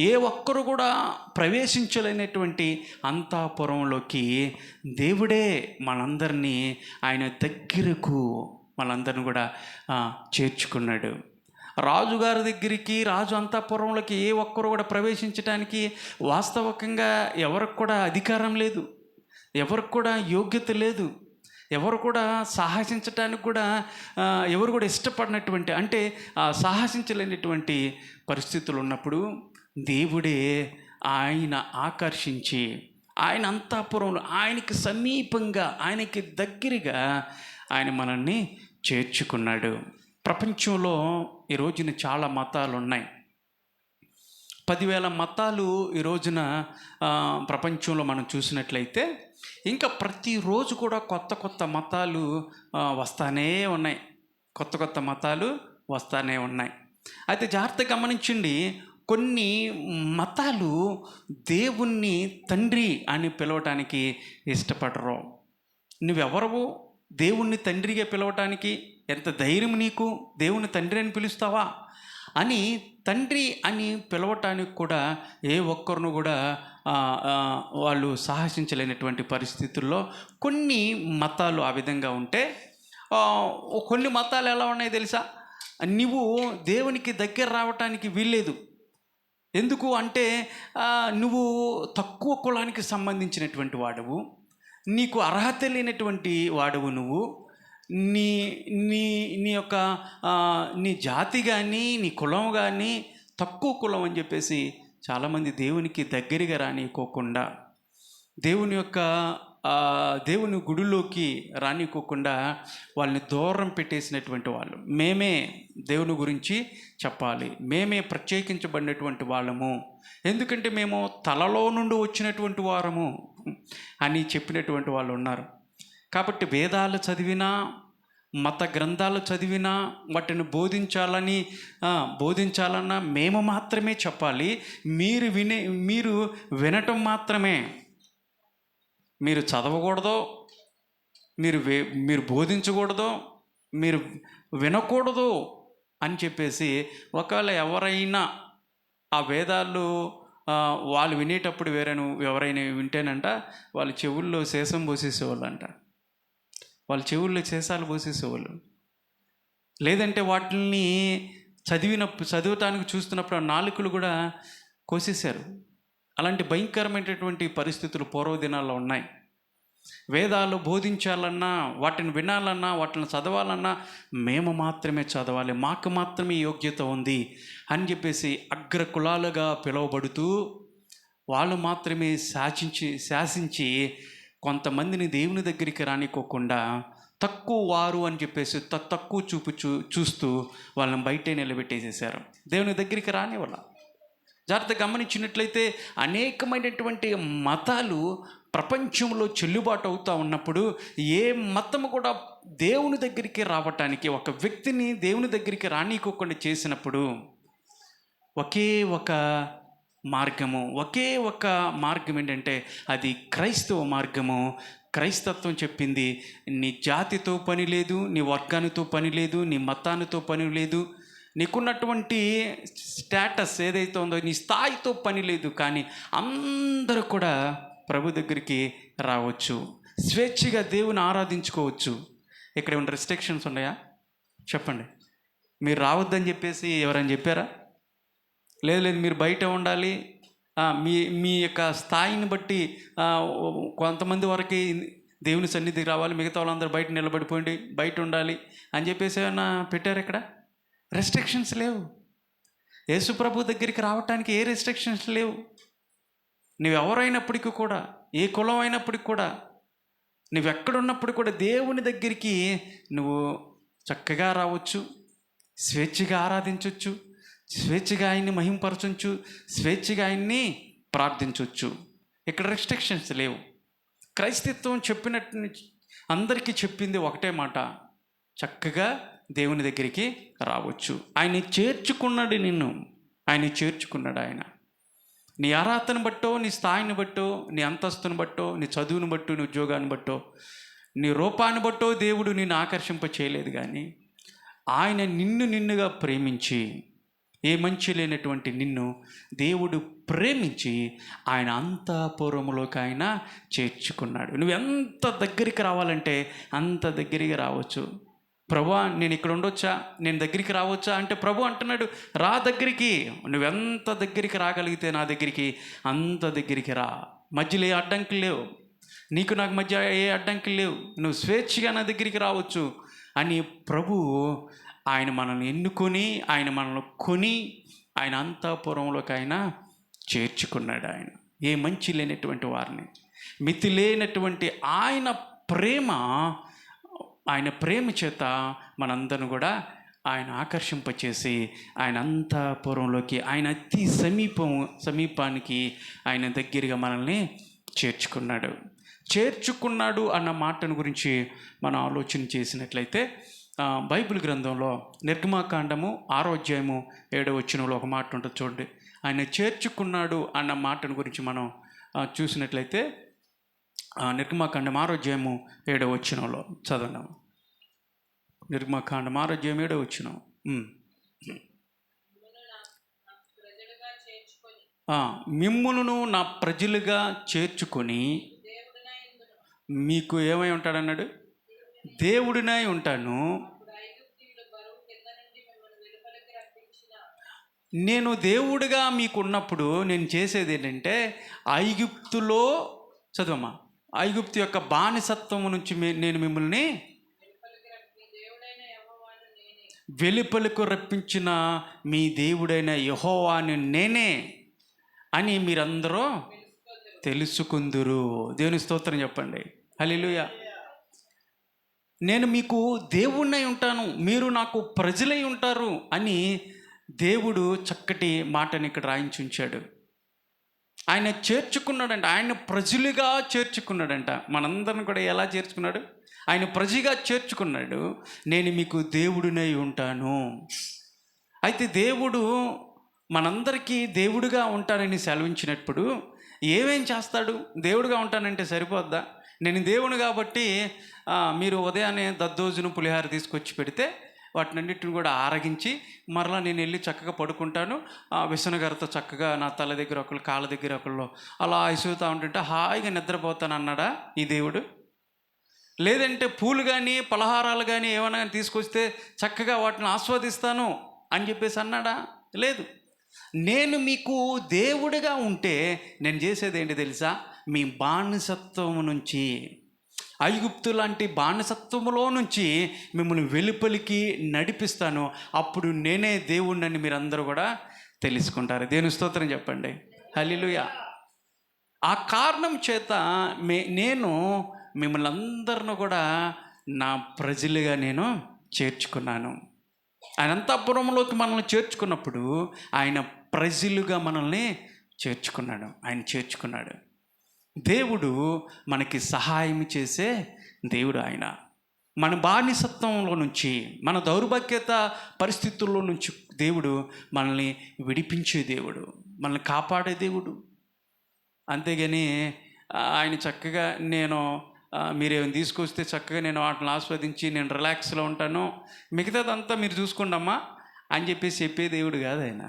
Speaker 1: ఏ ఒక్కరు కూడా ప్రవేశించలేనటువంటి అంతఃపురంలోకి దేవుడే మనందరినీ ఆయన దగ్గరకు మనందరిని కూడా చేర్చుకున్నాడు. రాజుగారి దగ్గరికి, రాజు అంతఃపురంలోకి ఏ ఒక్కరు కూడా ప్రవేశించడానికి వాస్తవికంగా ఎవరికి కూడా అధికారం లేదు, ఎవరికి కూడా యోగ్యత లేదు, ఎవరు కూడా సాహసించడానికి కూడా ఎవరు కూడా ఇష్టపడినటువంటి, అంటే సాహసించలేనటువంటి పరిస్థితులు ఉన్నప్పుడు దేవుడే ఆయన ఆకర్షించి ఆయన అంతఃపురంలో ఆయనకి సమీపంగా, ఆయనకి దగ్గరగా ఆయన మనల్ని చేర్చుకున్నాడు. ప్రపంచంలో ఈ రోజున చాలా మతాలు ఉన్నాయి. 10,000 మతాలు ఈ రోజున ప్రపంచంలో మనం చూసినట్లయితే ఇంకా ప్రతిరోజు కూడా కొత్త మతాలు వస్తూనే ఉన్నాయి. కొత్త మతాలు వస్తూనే ఉన్నాయి. అయితే జాగ్రత్తగా గమనించండి, కొన్ని మతాలు దేవుణ్ణి తండ్రి అని పిలవటానికి ఇష్టపడరు. నువ్వెవరవు దేవుణ్ణి తండ్రిగా పిలవటానికి? ఎంత ధైర్యం నీకు? దేవుని తండ్రి అని పిలుస్తావా అని తండ్రి అని పిలవటానికి కూడా ఏ ఒక్కరిను కూడా ఆ, ఆ, వాళ్ళు సాహసించలేనటువంటి పరిస్థితుల్లో కొన్ని మతాలు ఆ విధంగా ఉంటే, ఆ, కొన్ని మతాలు ఎలా ఉన్నాయి తెలుసా? నువ్వు దేవునికి దగ్గర రావటానికి వీల్లేదు. ఎందుకు అంటే నువ్వు తక్కువ కులానికి సంబంధించినటువంటి వాడవు, నీకు అర్హత లేనటువంటి వాడవు, నువ్వు నీ నీ నీ యొక్క నీ జాతి కానీ నీ కులం కానీ తక్కువ కులం అని చెప్పేసి చాలామంది దేవునికి దగ్గరగా రానికోకుండా, దేవుని యొక్క దేవుని గుడిలోకి రానికోకుండా వాళ్ళని దూరం పెట్టేసినటువంటి వాళ్ళు. మేమే దేవుని గురించి చెప్పాలి, మేమే ప్రత్యేకించబడినటువంటి వాళ్ళము, ఎందుకంటే మేము తలలో నుండి వచ్చినటువంటి వారము అని చెప్పినటువంటి వాళ్ళు ఉన్నారు. కాబట్టి వేదాలు చదివినా, మత గ్రంథాలు చదివినా, వాటిని బోధించాలన్నా మేము మాత్రమే చెప్పాలి. మీరు వినటం మాత్రమే, మీరు చదవకూడదు, మీరు బోధించకూడదు, మీరు వినకూడదు అని చెప్పేసి, ఒకవేళ ఎవరైనా ఆ వేదాలు వాళ్ళు వినేటప్పుడు ఎవరైనా వింటేనంట వాళ్ళ చెవుల్లో శేషం పోసేసేవాళ్ళు అంట, వాళ్ళ చెవుల్లో శేషాలు పోసేసేవాళ్ళు. లేదంటే వాటిని చదవటానికి చూస్తున్నప్పుడు నాలుకలు కూడా కోసేశారు. అలాంటి భయంకరమైనటువంటి పరిస్థితులు పూర్వదినాల్లో ఉన్నాయి. వేదాలు బోధించాలన్నా, వాటిని వినాలన్నా, వాటిని చదవాలన్నా మేము మాత్రమే చదవాలి, మాకు మాత్రమే యోగ్యత ఉంది అని చెప్పేసి అగ్ర కులాలుగా పిలువబడుతూ వాళ్ళు మాత్రమే శాసించి కొంతమందిని దేవుని దగ్గరికి రానికోకుండా తక్కువ వారు అని చెప్పేసి తక్కువ చూస్తూ వాళ్ళని బయటే నిలబెట్టేసేసారు. దేవుని దగ్గరికి రాని వాళ్ళ జాగ్రత్త గమనించినట్లయితే అనేకమైనటువంటి మతాలు ప్రపంచంలో చెల్లుబాటు అవుతూ ఉన్నప్పుడు ఏ మతము కూడా దేవుని దగ్గరికి రావటానికి, ఒక వ్యక్తిని దేవుని దగ్గరికి రానికోకుండా చేసినప్పుడు ఒకే ఒక మార్గం ఏంటంటే అది క్రైస్తవ మార్గము. క్రైస్తత్వం చెప్పింది నీ జాతితో పని లేదు, నీ వర్గానితో పని లేదు, నీ మతానితో పని లేదు, నీకున్నటువంటి స్టేటస్ ఏదైతే ఉందో నీ స్థాయితో పని లేదు, కానీ అందరూ కూడా ప్రభు దగ్గరికి రావచ్చు, స్వేచ్ఛగా దేవుని ఆరాధించుకోవచ్చు. ఇక్కడ ఏమైనా రెస్ట్రిక్షన్స్ ఉన్నాయా చెప్పండి? మీరు రావద్దని చెప్పేసి ఎవరైనా చెప్పారా? లేదు, మీరు బయట ఉండాలి, మీ యొక్క స్థాయిని బట్టి కొంతమంది వరకు దేవుని సన్నిధికి రావాలి, మిగతా వాళ్ళందరూ బయట నిలబడిపోండి, బయట ఉండాలి అని చెప్పేసి ఏమన్నా పెట్టారు? ఇక్కడ రెస్ట్రిక్షన్స్ లేవు. యేసు ప్రభు దగ్గరికి రావటానికి ఏ రెస్ట్రిక్షన్స్ లేవు. నువ్వెవరైనప్పటికీ కూడా, ఏ కులం అయినప్పటికీ కూడా, నువ్వెక్కడున్నప్పటికీ కూడా దేవుని దగ్గరికి నువ్వు చక్కగా రావచ్చు, స్వేచ్ఛగా ఆరాధించవచ్చు, స్వేచ్ఛగా ఆయన్ని మహింపరచవచ్చు, స్వేచ్ఛగా ఆయన్ని ప్రార్థించవచ్చు. ఇక్కడ రెస్ట్రిక్షన్స్ లేవు. క్రైస్తత్వం చెప్పినట్టు అందరికీ చెప్పింది ఒకటే మాట, చక్కగా దేవుని దగ్గరికి రావచ్చు. ఆయన చేర్చుకున్నాడు నిన్ను, ఆయన చేర్చుకున్నాడు. ఆయన నీ అర్హతను బట్టో, నీ స్థాయిని బట్టో, నీ అంతస్తుని బట్టో, నీ చదువుని బట్టో, నీ ఉద్యోగాన్ని బట్టో, నీ రూపాన్ని బట్టో దేవుడు నిన్ను ఆకర్షింప చేయలేదు. కానీ ఆయన నిన్నుగా ప్రేమించి, ఏ మంచి లేనటువంటి నిన్ను దేవుడు ప్రేమించి ఆయన అంతఃపురములోకి ఆయన చేర్చుకున్నాడు. నువ్వు ఎంత దగ్గరికి రావాలంటే అంత దగ్గరికి రావచ్చు. ప్రభువా నేను ఇక్కడ ఉండొచ్చా, నేను దగ్గరికి రావచ్చా అంటే ప్రభు అంటున్నాడు రా దగ్గరికి. నువ్వెంత దగ్గరికి రాగలిగితే నా దగ్గరికి అంత దగ్గరికి రా. మధ్యలో ఏ అడ్డంకులు లేవు, నీకు నాకు మధ్య ఏ అడ్డంకులు లేవు, నువ్వు స్వేచ్ఛగా నా దగ్గరికి రావచ్చు అని ప్రభువు ఆయన మనల్ని ఎన్నుకొని, ఆయన మనల్ని కొని ఆయన అంతఃపురంలోకి ఆయన చేర్చుకున్నాడు. ఆయన ఏ మంచి లేనటువంటి వారిని, మితి లేనటువంటి ఆయన ప్రేమ చేత మనందరం కూడా ఆయన ఆకర్షింపచేసి ఆయన అంతఃపురంలోకి, ఆయన అతి సమీపానికి ఆయన దగ్గరగా మనల్ని చేర్చుకున్నాడు అన్న మాటను గురించి మనం ఆలోచన చేసినట్లయితే బైబిల్ గ్రంథంలో నిర్గమాకాండము 6వ అధ్యాయము 7వ వచనంలో ఒక మాట ఉంటుంది చూడండి. ఆయన చేర్చుకున్నాడు అన్న మాటను గురించి మనం చూసినట్లయితే నిర్గమాకాండం 6వ అధ్యాయము 7వ వచనంలో చదవండి. నిర్గమాకాండం 6వ అధ్యాయం 7వ వచనం. మిమ్ములను నా ప్రజలుగా చేర్చుకొని మీకు ఏమై ఉంటాడన్నాడు? దేవుడినై ఉంటాను. నేను దేవుడిగా మీకున్నప్పుడు నేను చేసేది ఏంటంటే, ఐగుప్తులో చదవమ్మా, ఐగుప్తు యొక్క బానిసత్వము నుంచి నేను మిమ్మల్ని వెలుపలకు రప్పించిన మీ దేవుడైన యెహోవాను నేనే అని మీరందరూ తెలుసుకుందురు. దేవుని స్తోత్రం చెప్పండి. హల్లెలూయా. నేను మీకు దేవుణ్ణై ఉంటాను, మీరు నాకు ప్రజలై ఉంటారు అని దేవుడు చక్కటి మాటని ఇక్కడ రాయించి ఉంచాడు. ఆయన చేర్చుకున్నాడంట, ఆయన ప్రజలుగా చేర్చుకున్నాడంట. మనందరిని కూడా ఎలా చేర్చుకున్నాడు? ఆయన ప్రజగా చేర్చుకున్నాడు. నేను మీకు దేవుడినై ఉంటాను. అయితే దేవుడు మనందరికీ దేవుడుగా ఉంటానని సెలవించినప్పుడు ఏమేం చేస్తాడు? దేవుడుగా ఉంటానంటే సరిపోద్దా? నేను దేవుడు కాబట్టి మీరు ఉదయాన్నే దద్దోజును పులిహార తీసుకొచ్చి పెడితే వాటినన్నిటిని కూడా ఆరగించి మరలా నేను వెళ్ళి చక్కగా పడుకుంటాను. విసనగారితో చక్కగా నా తల దగ్గర ఒకళ్ళు, కాళ్ళ దగ్గర ఒకళ్ళు అలా ఇసుగుతూ ఉంటుంటే హాయిగా నిద్రపోతాను అన్నాడా ఈ దేవుడు? లేదంటే పూలు కానీ పలహారాలు కానీ ఏమైనా కానీ తీసుకొస్తే చక్కగా వాటిని ఆస్వాదిస్తాను అని చెప్పేసి అన్నాడా? లేదు. నేను మీకు దేవుడిగా ఉంటే నేను చేసేది ఏంటి తెలుసా? మీ బానిసత్వము నుంచి, ఐగుప్తు లాంటి బానిసత్వములో నుంచి మిమ్మల్ని వెలుపలికి నడిపిస్తాను. అప్పుడు నేనే దేవుడినని మీరందరూ కూడా తెలుసుకుంటారు. దేవుని స్తోత్రం చెప్పండి. హల్లెలూయా. ఆ కారణం చేత నేను మిమ్మల్ని అందరిని కూడా నా ప్రజలుగా నేను చేర్చుకున్నాను. ఆయన అంతఃపురంలోకి మనల్ని చేర్చుకున్నప్పుడు ఆయన ప్రజలుగా మనల్ని చేర్చుకున్నాడు. ఆయన చేర్చుకున్నాడు. దేవుడు మనకి సహాయం చేసే దేవుడు. ఆయన మన బానిసత్వంలో నుంచి, మన దౌర్భాగ్యత పరిస్థితుల్లో నుంచి దేవుడు మనల్ని విడిపించే దేవుడు, మనల్ని కాపాడే దేవుడు. అంతేగాని ఆయన చక్కగా మీరేమైనా తీసుకొస్తే చక్కగా నేను వాటిని ఆస్వాదించి నేను రిలాక్స్లో ఉంటాను, మిగతాదంతా మీరు చూసుకోండమ్మా అని చెప్పే దేవుడు కాదు ఆయన.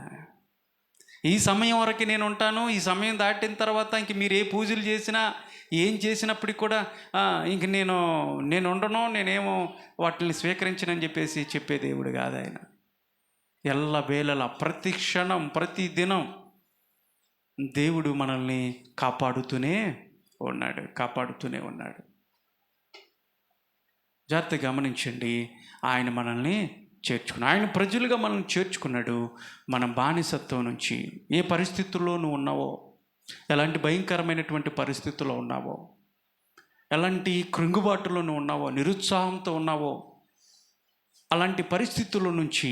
Speaker 1: ఈ సమయం వరకు నేను ఉంటాను, ఈ సమయం దాటిన తర్వాత ఇంక మీరు ఏ పూజలు చేసినా ఏం చేసినప్పటికి కూడా ఇంక నేను ఉండను, నేనేమో వాటిని స్వీకరించనని చెప్పే దేవుడు కాదు ఆయన. ఎల్లవేళలా ప్రతి క్షణం ప్రతి దినం దేవుడు మనల్ని కాపాడుతూనే ఉన్నాడు. జాగ్రత్తగా గమనించండి. ఆయన మనల్ని చేర్చుకున్నాడు, ఆయన ప్రజలుగా మనల్ని చేర్చుకున్నాడు. మన బానిసత్వం నుంచి ఏ పరిస్థితుల్లో నువ్వు ఉన్నావో, ఎలాంటి భయంకరమైనటువంటి పరిస్థితుల్లో ఉన్నావో, ఎలాంటి కృంగుబాటులో నువ్వు ఉన్నావో, నిరుత్సాహంతో ఉన్నావో, అలాంటి పరిస్థితుల నుంచి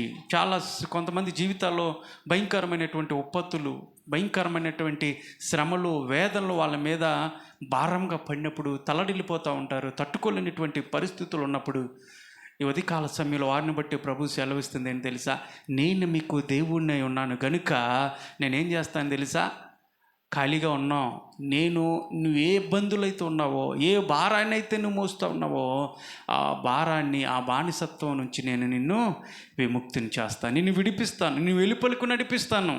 Speaker 1: కొంతమంది జీవితాల్లో భయంకరమైనటువంటి విపత్తులు, భయంకరమైనటువంటి శ్రమలు, వేదనలు వాళ్ళ మీద భారంగా పడినప్పుడు తల్లడిల్లిపోతూ ఉంటారు. తట్టుకోలేనటువంటి పరిస్థితులు ఉన్నప్పుడు ఈ ఉదయకాల సమయంలో వారిని బట్టి ప్రభు సెలవిస్తుంది ఏంటి తెలుసా? నేను మీకు దేవుడినై ఉన్నాను గనుక నేనేం చేస్తాను తెలుసా? ఖాళీగా ఉన్నావు, నువ్వు ఏ ఇబ్బందులు అయితే ఉన్నావో, ఏ భారాన్ని అయితే నువ్వు మోస్తూ ఉన్నావో, ఆ భారాన్ని, ఆ బానిసత్వం నుంచి నేను నిన్ను విముక్తిని చేస్తాను, నిన్ను విడిపిస్తాను, నిన్ను వెలుపలకు నడిపిస్తాను.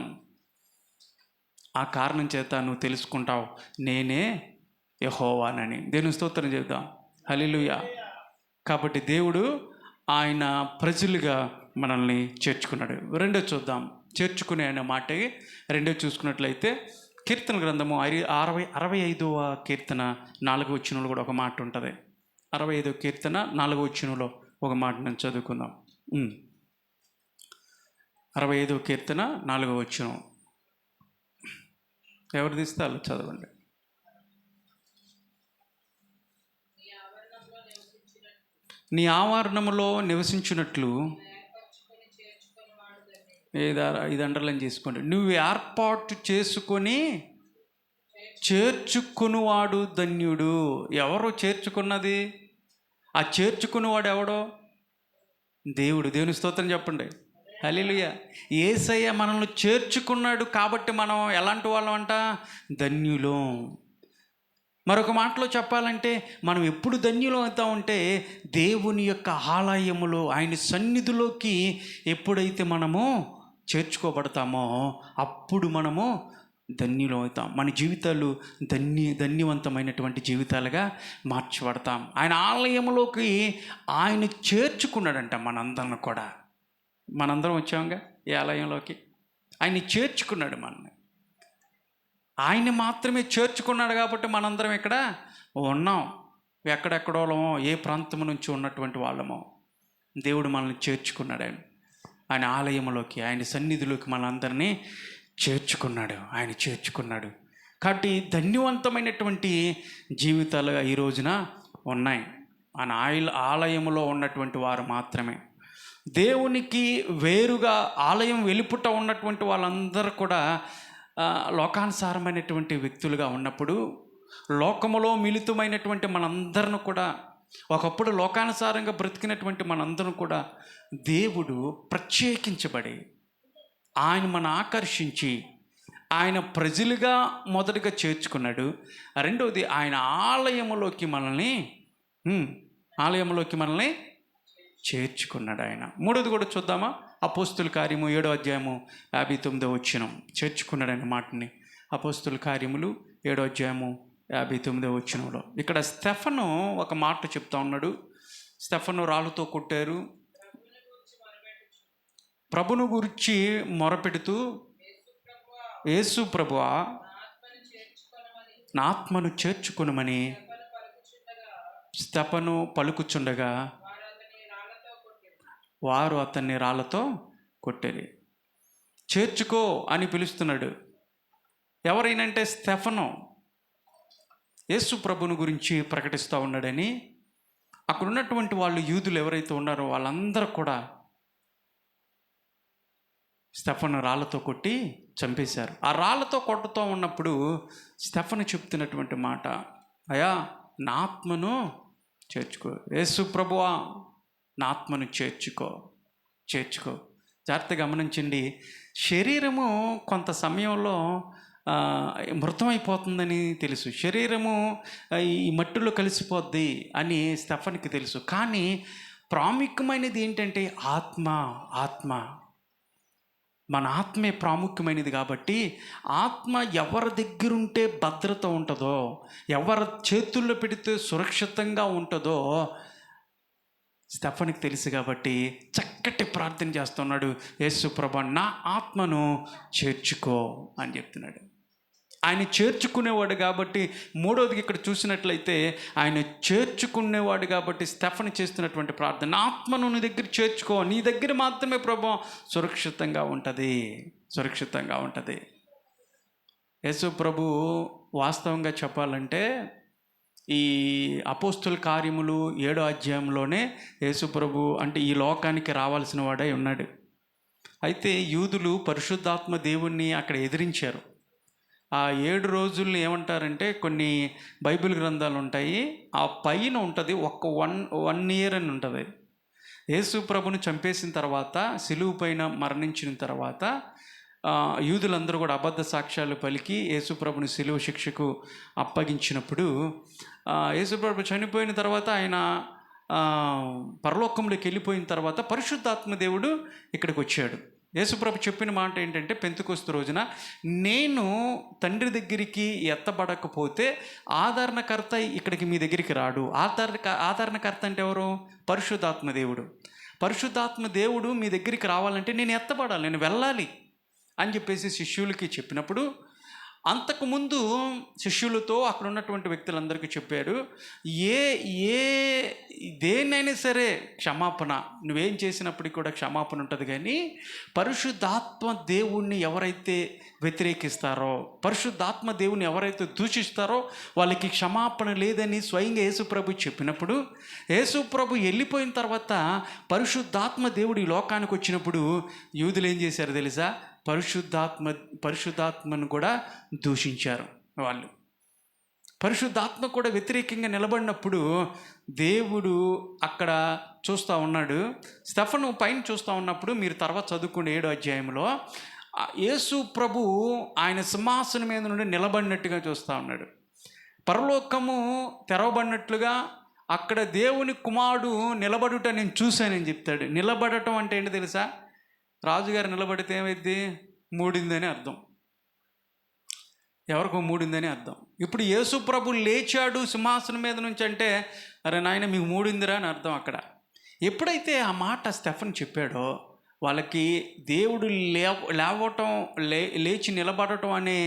Speaker 1: ఆ కారణం చేత నువ్వు తెలుసుకుంటావు నేనే యెహోవానని. దేవుని స్తోత్రం చెప్దాం. హల్లెలూయా. కాబట్టి దేవుడు ఆయన ప్రజలుగా మనల్ని చేర్చుకున్నాడు. రెండో చూద్దాం, చేర్చుకునే అనే మాట రెండో చూసుకున్నట్లయితే కీర్తన గ్రంథము 65వ కీర్తన 4వ వచనంలో కూడా ఒక మాట ఉంటుంది. 65వ కీర్తన 4వ వచనంలో ఒక మాట నేను చదువుకుందాం. 65వ కీర్తన 4వ వచనం ఎవరు తీస్తారు చదవండి. నీ ఆవరణములో నివసించినట్లు, ఇది అండర్లైన్ చేసుకోండి, నువ్వు ఏర్పాటు చేసుకొని చేర్చుకునివాడు ధన్యుడు. ఎవరు చేర్చుకున్నది? ఆ చేర్చుకునివాడు ఎవడో? దేవుడు. దేవుని స్తోత్రం చెప్పండి. హల్లెలూయా. యేసయ్య మనల్ని చేర్చుకున్నాడు కాబట్టి మనం ఎలాంటి వాళ్ళం అంట? ధన్యులం. మరొక మాటలో చెప్పాలంటే మనం ఎప్పుడు ధన్యులం అవుతామంటే దేవుని యొక్క ఆలయములో, ఆయన సన్నిధిలోకి ఎప్పుడైతే మనము చేర్చుకోబడతామో అప్పుడు మనము ధన్యులు అవుతాం. మన జీవితాలు ధన్యవంతమైనటువంటి జీవితాలుగా మార్చబడతాం. ఆయన ఆలయంలోకి ఆయన చేర్చుకున్నాడంట మనందరం కూడా. మనందరం వచ్చాముగా ఈ ఆలయంలోకి. ఆయన చేర్చుకున్నాడు మనల్ని. ఆయన మాత్రమే చేర్చుకున్నాడు కాబట్టి మనందరం ఇక్కడ ఉన్నాం. ఎక్కడెక్కడోళ్ళమో, ఏ ప్రాంతం నుంచి ఉన్నటువంటి వాళ్ళమో దేవుడు మనల్ని చేర్చుకున్నాడు. ఆయన ఆలయంలోకి, ఆయన సన్నిధిలోకి మనందరినీ ఆయన చేర్చుకున్నాడు. కాబట్టి ధన్యవంతమైనటువంటి జీవితాలుగా ఈ రోజున ఉన్నాయి ఆయన ఆలయంలో ఉన్నటువంటి వారు మాత్రమే. దేవునికి వేరుగా ఆలయం వెలుపుట ఉన్నటువంటి వాళ్ళందరూ కూడా లోకానుసారమైనటువంటి వ్యక్తులుగా ఉన్నప్పుడు, లోకములో మిళితమైనటువంటి మనందరం కూడా, ఒకప్పుడు లోకానుసారంగా బ్రతికినటువంటి మనందరం కూడా దేవుడు ప్రత్యేకించబడి ఆయన మన ఆకర్షించి ఆయన ప్రజలుగా మొదటగా చేర్చుకున్నాడు. రెండవది ఆయన ఆలయంలోకి మనల్ని చేర్చుకున్నాడు ఆయన. మూడోది కూడా చూద్దామా? అపోస్తుల కార్యము 7వ అధ్యాయము 59వ వచనం. చేర్చుకున్నాడు అనే మాటని అపోస్తుల కార్యములు 7వ అధ్యాయము 59వ వచనంలో ఇక్కడ స్టెఫను ఒక మాట చెప్తా ఉన్నాడు. స్టెఫను రాళ్ళతో కొట్టారు. ప్రభును గురించి మొరపెడుతూ, యేసు ప్రభువా నా ఆత్మను చేర్చుకొనుమని స్టెఫను పలుకుచుండగా వారు అతన్ని రాళ్ళతో కొట్టారు. చేర్చుకో అని పిలుస్తున్నాడు. ఎవరైనంటే స్టెఫను యేసు ప్రభుని గురించి ప్రకటిస్తూ ఉన్నాడని అక్కడ ఉన్నటువంటి వాళ్ళు, యూదులు ఎవరైతే ఉన్నారో వాళ్ళందరూ కూడా స్టెఫను రాళ్ళతో కొట్టి చంపేశారు. ఆ రాళ్ళతో కొట్టుతూ ఉన్నప్పుడు స్టెఫను చెప్తున్నటువంటి మాట, అయ్యా నా ఆత్మను చేర్చుకో, యేసు ప్రభువా నా ఆత్మను చేర్చుకో. జాగ్రత్తగా గమనించండి. శరీరము కొంత సమయంలో మృతమైపోతుందని తెలుసు. శరీరము ఈ మట్టిలో కలిసిపోద్ది అని స్టెఫన్కి తెలుసు. కానీ ప్రాముఖ్యమైనది ఏంటంటే ఆత్మ. మన ఆత్మే ప్రాముఖ్యమైనది. కాబట్టి ఆత్మ ఎవరి దగ్గరుంటే భద్రత ఉంటుందో, ఎవరి చేతుల్లో పెడితే సురక్షితంగా ఉంటుందో స్టెఫన్కి తెలుసు. కాబట్టి చక్కటి ప్రార్థన చేస్తున్నాడు. యేసు ప్రభువా నా ఆత్మను చేర్చుకో అని చెప్తున్నాడు. ఆయన చేర్చుకునేవాడు కాబట్టి, మూడవది ఇక్కడ చూసినట్లయితే ఆయన చేర్చుకునేవాడు కాబట్టి స్టెఫను చేస్తున్నటువంటి ప్రార్థన, నా ఆత్మను నీ దగ్గర చేర్చుకో, నీ దగ్గర మాత్రమే ప్రభువా సురక్షితంగా ఉంటుంది. యేసు ప్రభు వాస్తవంగా చెప్పాలంటే ఈ అపోస్తుల కార్యములు 7వ అధ్యాయంలోనే యేసు ప్రభు అంటే ఈ లోకానికి రావాల్సిన వాడై ఉన్నాడు. అయితే యూదులు పరిశుద్ధాత్మ దేవుణ్ణి అక్కడ ఎదిరించారు. ఆ 7 రోజుల్లో ఏమంటారంటే, కొన్ని బైబిల్ గ్రంథాలు ఉంటాయి, ఆ పైన ఉంటుంది వన్ ఇయర్ అని ఉంటుంది. యేసు ప్రభుని చంపేసిన తర్వాత, సిలువు పైన మరణించిన తర్వాత యూదులందరూ కూడా అబద్ధ సాక్ష్యాలు పలికి యేసు ప్రభుని సిలువ శిక్షకు అప్పగించినప్పుడు, యేసు ప్రభు చనిపోయిన తర్వాత ఆయన పరలోకంలోకి వెళ్ళిపోయిన తర్వాత పరిశుద్ధాత్మ దేవుడు ఇక్కడికి వచ్చాడు. యేసుప్రభు చెప్పిన మాట ఏంటంటే, పెంతెకొస్తు రోజున నేను తండ్రి దగ్గరికి ఎత్తబడకపోతే ఆదరణకర్త ఇక్కడికి మీ దగ్గరికి రాడు. ఆదరణకర్త అంటే ఎవరు? పరిశుద్ధాత్మ దేవుడు మీ దగ్గరికి రావాలంటే నేను ఎత్తబడాలి, నేను వెళ్ళాలి అని చెప్పేసి శిష్యులకి చెప్పినప్పుడు, అంతకుముందు శిష్యులతో అక్కడ ఉన్నటువంటి వ్యక్తులందరికీ చెప్పారు, దేన్నైనా సరే క్షమాపణ, నువ్వేం చేసినప్పటికీ కూడా క్షమాపణ ఉంటుంది. కానీ పరిశుద్ధాత్మ దేవుణ్ణి ఎవరైతే వ్యతిరేకిస్తారో, పరిశుద్ధాత్మ దేవుని ఎవరైతే దూషిస్తారో వాళ్ళకి క్షమాపణ లేదని స్వయంగా యేసుప్రభు చెప్పినప్పుడు, యేసుప్రభు వెళ్ళిపోయిన తర్వాత పరిశుద్ధాత్మ దేవుడు ఈ లోకానికి వచ్చినప్పుడు యూదులు ఏం చేశారు తెలుసా? పరిశుద్ధాత్మను కూడా దూషించారు. వాళ్ళు పరిశుద్ధాత్మ కూడా వ్యతిరేకంగా నిలబడినప్పుడు దేవుడు అక్కడ చూస్తూ ఉన్నాడు. స్టెఫను పైన చూస్తూ ఉన్నప్పుడు, మీరు తర్వాత చదువుకునే 7వ అధ్యాయంలో యేసు ప్రభు ఆయన సింహాసనం మీద నుండి నిలబడినట్టుగా చూస్తూ ఉన్నాడు. పరలోకము తెరవబడినట్లుగా అక్కడ దేవుని కుమారుడు నిలబడుట నేను చూశానని చెప్తాడు. నిలబడటం అంటే ఏంటి తెలుసా? రాజుగారు నిలబడితే ఏమైంది? మూడిందని అర్థం. ఎవరికో మూడిందని అర్థం. ఇప్పుడు యేసు ప్రభు లేచాడు సింహాసనం మీద నుంచి అంటే, అరే నాయన మీకు మూడిందిరా అని అర్థం అక్కడ. ఎప్పుడైతే ఆ మాట స్టెఫన్ చెప్పాడో వాళ్ళకి దేవుడు లేవటం లేచి నిలబడటం అనే